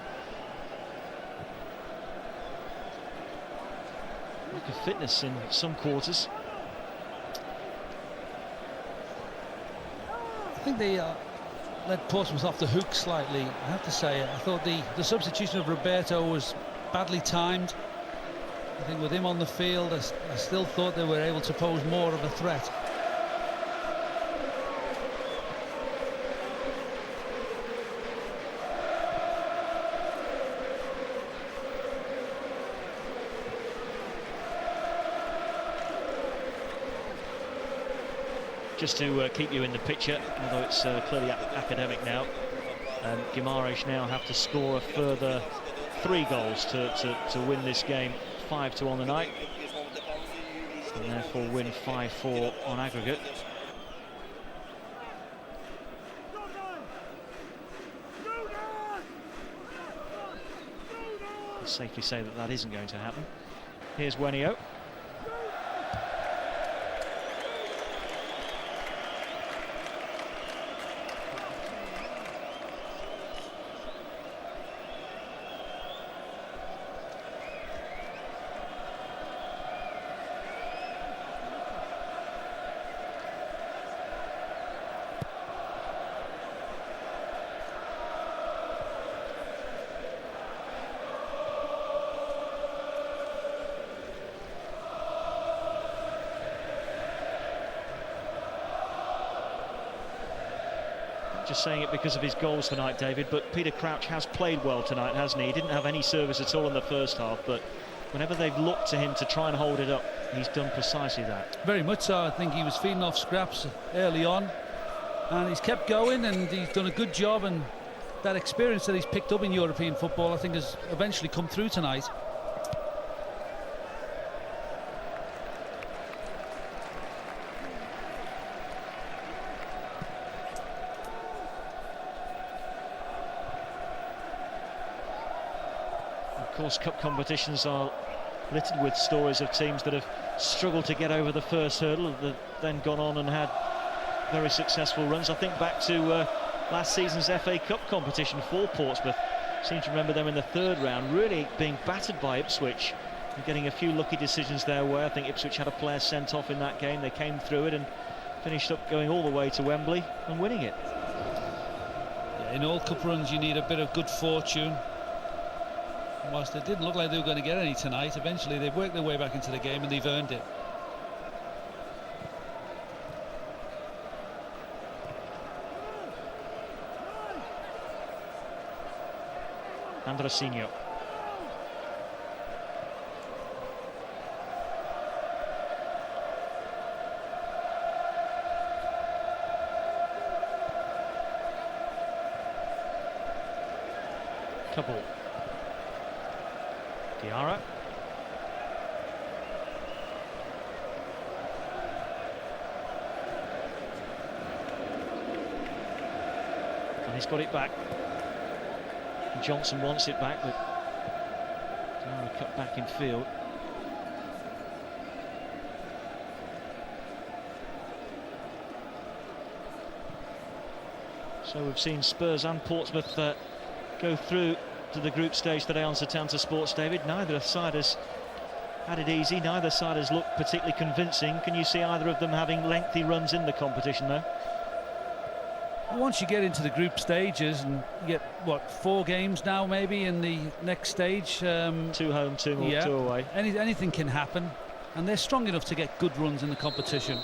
S1: of fitness in some quarters.
S2: I think they let Portsmouth off the hook slightly, I have to say. I thought the substitution of Roberto was badly timed. I think with him on the field, I still thought they were able to pose more of a threat.
S1: Just to keep you in the picture, although it's clearly academic now, Guimaraes now have to score a further 3 goals to win this game 5-2 on the night, and therefore win 5-4 on aggregate. I'll safely say that that isn't going to happen. Here's Wenio. Just saying it because of his goals tonight, David, but Peter Crouch has played well tonight, hasn't he? He didn't have any service at all in the first half, but whenever they've looked to him to try and hold it up, he's done precisely that.
S2: Very much so. I think he was feeding off scraps early on, and he's kept going, and he's done a good job, and that experience that he's picked up in European football, I think, has eventually come through tonight.
S1: Of course, cup competitions are littered with stories of teams that have struggled to get over the first hurdle, that then gone on and had very successful runs. I think back to last season's FA Cup competition for Portsmouth. Seem to remember them in the 3rd round, really being battered by Ipswich and getting a few lucky decisions their way. I think Ipswich had a player sent off in that game. They came through it and finished up going all the way to Wembley and winning it.
S2: Yeah, in all cup runs, you need a bit of good fortune. Whilst it didn't look like they were going to get any tonight, eventually they've worked their way back into the game and they've earned it.
S1: Androsinho. Kabul. Diarra. he's got it back. Johnson wants it back, but Diarra cut back in field. So we've seen Spurs and Portsmouth go through to the group stage today on Setanta Sports, David. Neither side has had it easy, neither side has looked particularly convincing. Can you see either of them having lengthy runs in the competition, though?
S2: Once you get into the group stages and you get, what, 4 games now maybe in the next stage?
S1: 2 home, 2 away.
S2: Anything can happen, and they're strong enough to get good runs in the competition.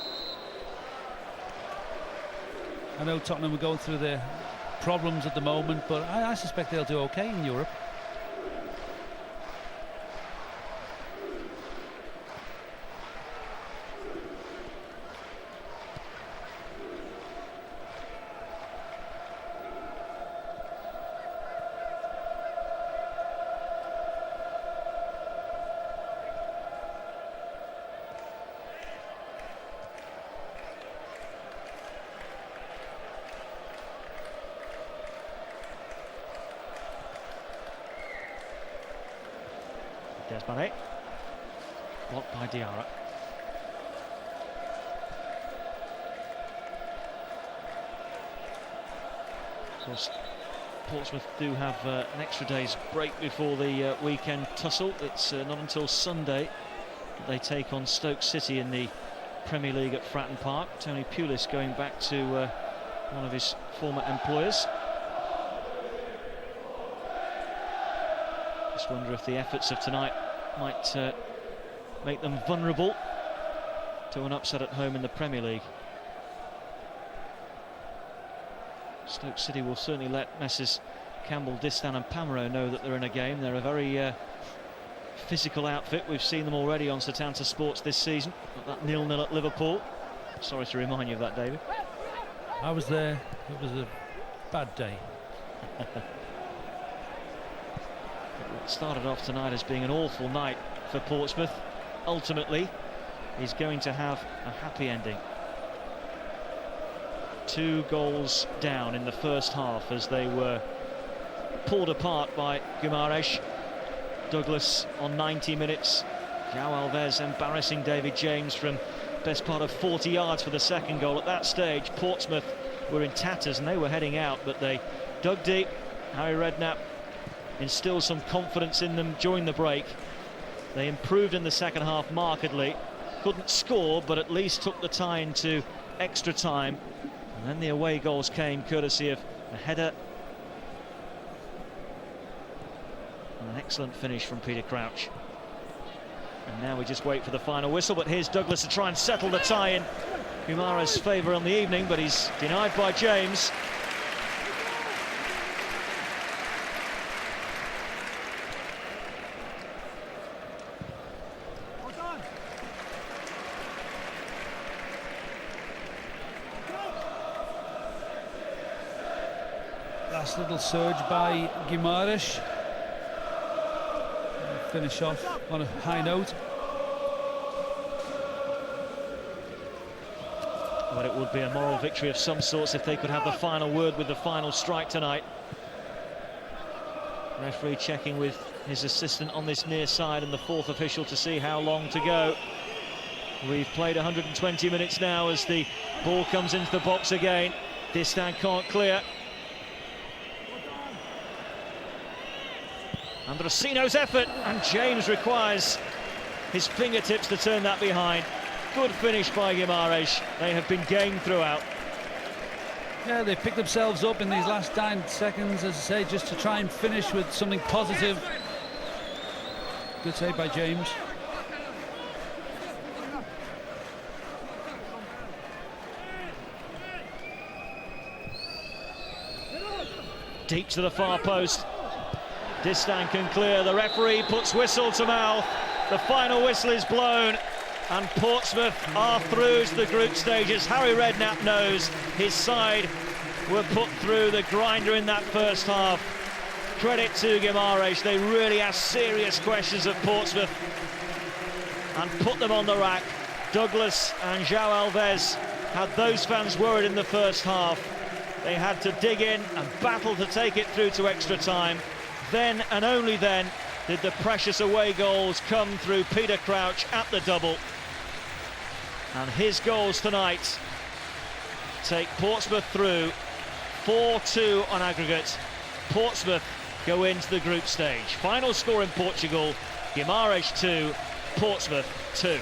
S2: I know Tottenham are going through their problems at the moment, but I suspect they'll do okay in Europe.
S1: Desmane, blocked by Diarra. Of course, Portsmouth do have an extra day's break before the weekend tussle. It's not until Sunday that they take on Stoke City in the Premier League at Fratton Park. Tony Pulis going back to one of his former employers. Just wonder if the efforts of tonight might make them vulnerable to an upset at home in the Premier League. Stoke City will certainly let Messrs Campbell, Distan and Pamero know that they're in a game. They're a very physical outfit. We've seen them already on Setanta Sports this season. Got that 0-0 at Liverpool. Sorry to remind you of that, David.
S2: I was there. It was a bad day.
S1: It started off tonight as being an awful night for Portsmouth. Ultimately, he's going to have a happy ending. 2 goals down in the first half as they were pulled apart by Guimaraes. Douglas on 90 minutes. João Alves embarrassing David James from best part of 40 yards for the second goal. At that stage, Portsmouth were in tatters and they were heading out, but they dug deep. Harry Redknapp instilled some confidence in them during the break. They improved in the second half markedly. Couldn't score, but at least took the tie into extra time. And then the away goals came courtesy of a header and an excellent finish from Peter Crouch. And now we just wait for the final whistle, but here's Douglas to try and settle the tie in Guimaraes' favour on the evening, but he's denied by James.
S2: Last little surge by Guimaraes. Finish off on a high note.
S1: But it would be a moral victory of some sorts if they could have the final word with the final strike tonight. Referee checking with his assistant on this near side and the 4th official to see how long to go. We've played 120 minutes now as the ball comes into the box again. Distan can't clear. Androsino's effort, and James requires his fingertips to turn that behind. Good finish by Guimaraes. They have been game throughout.
S2: Yeah, they picked themselves up in these last 9 seconds, as I say, just to try and finish with something positive. Good save by James.
S1: Deep to the far post. Distan can clear. The referee puts whistle to mouth. The final whistle is blown, and Portsmouth are through to the group stages. Harry Redknapp knows his side were put through the grinder in that first half. Credit to Guimaraes. They really asked serious questions of Portsmouth and put them on the rack. Douglas and João Alves had those fans worried in the first half. They had to dig in and battle to take it through to extra time. Then and only then did the precious away goals come through Peter Crouch at the double. And his goals tonight take Portsmouth through 4-2 on aggregate. Portsmouth go into the group stage. Final score in Portugal, Guimaraes 2, Portsmouth 2.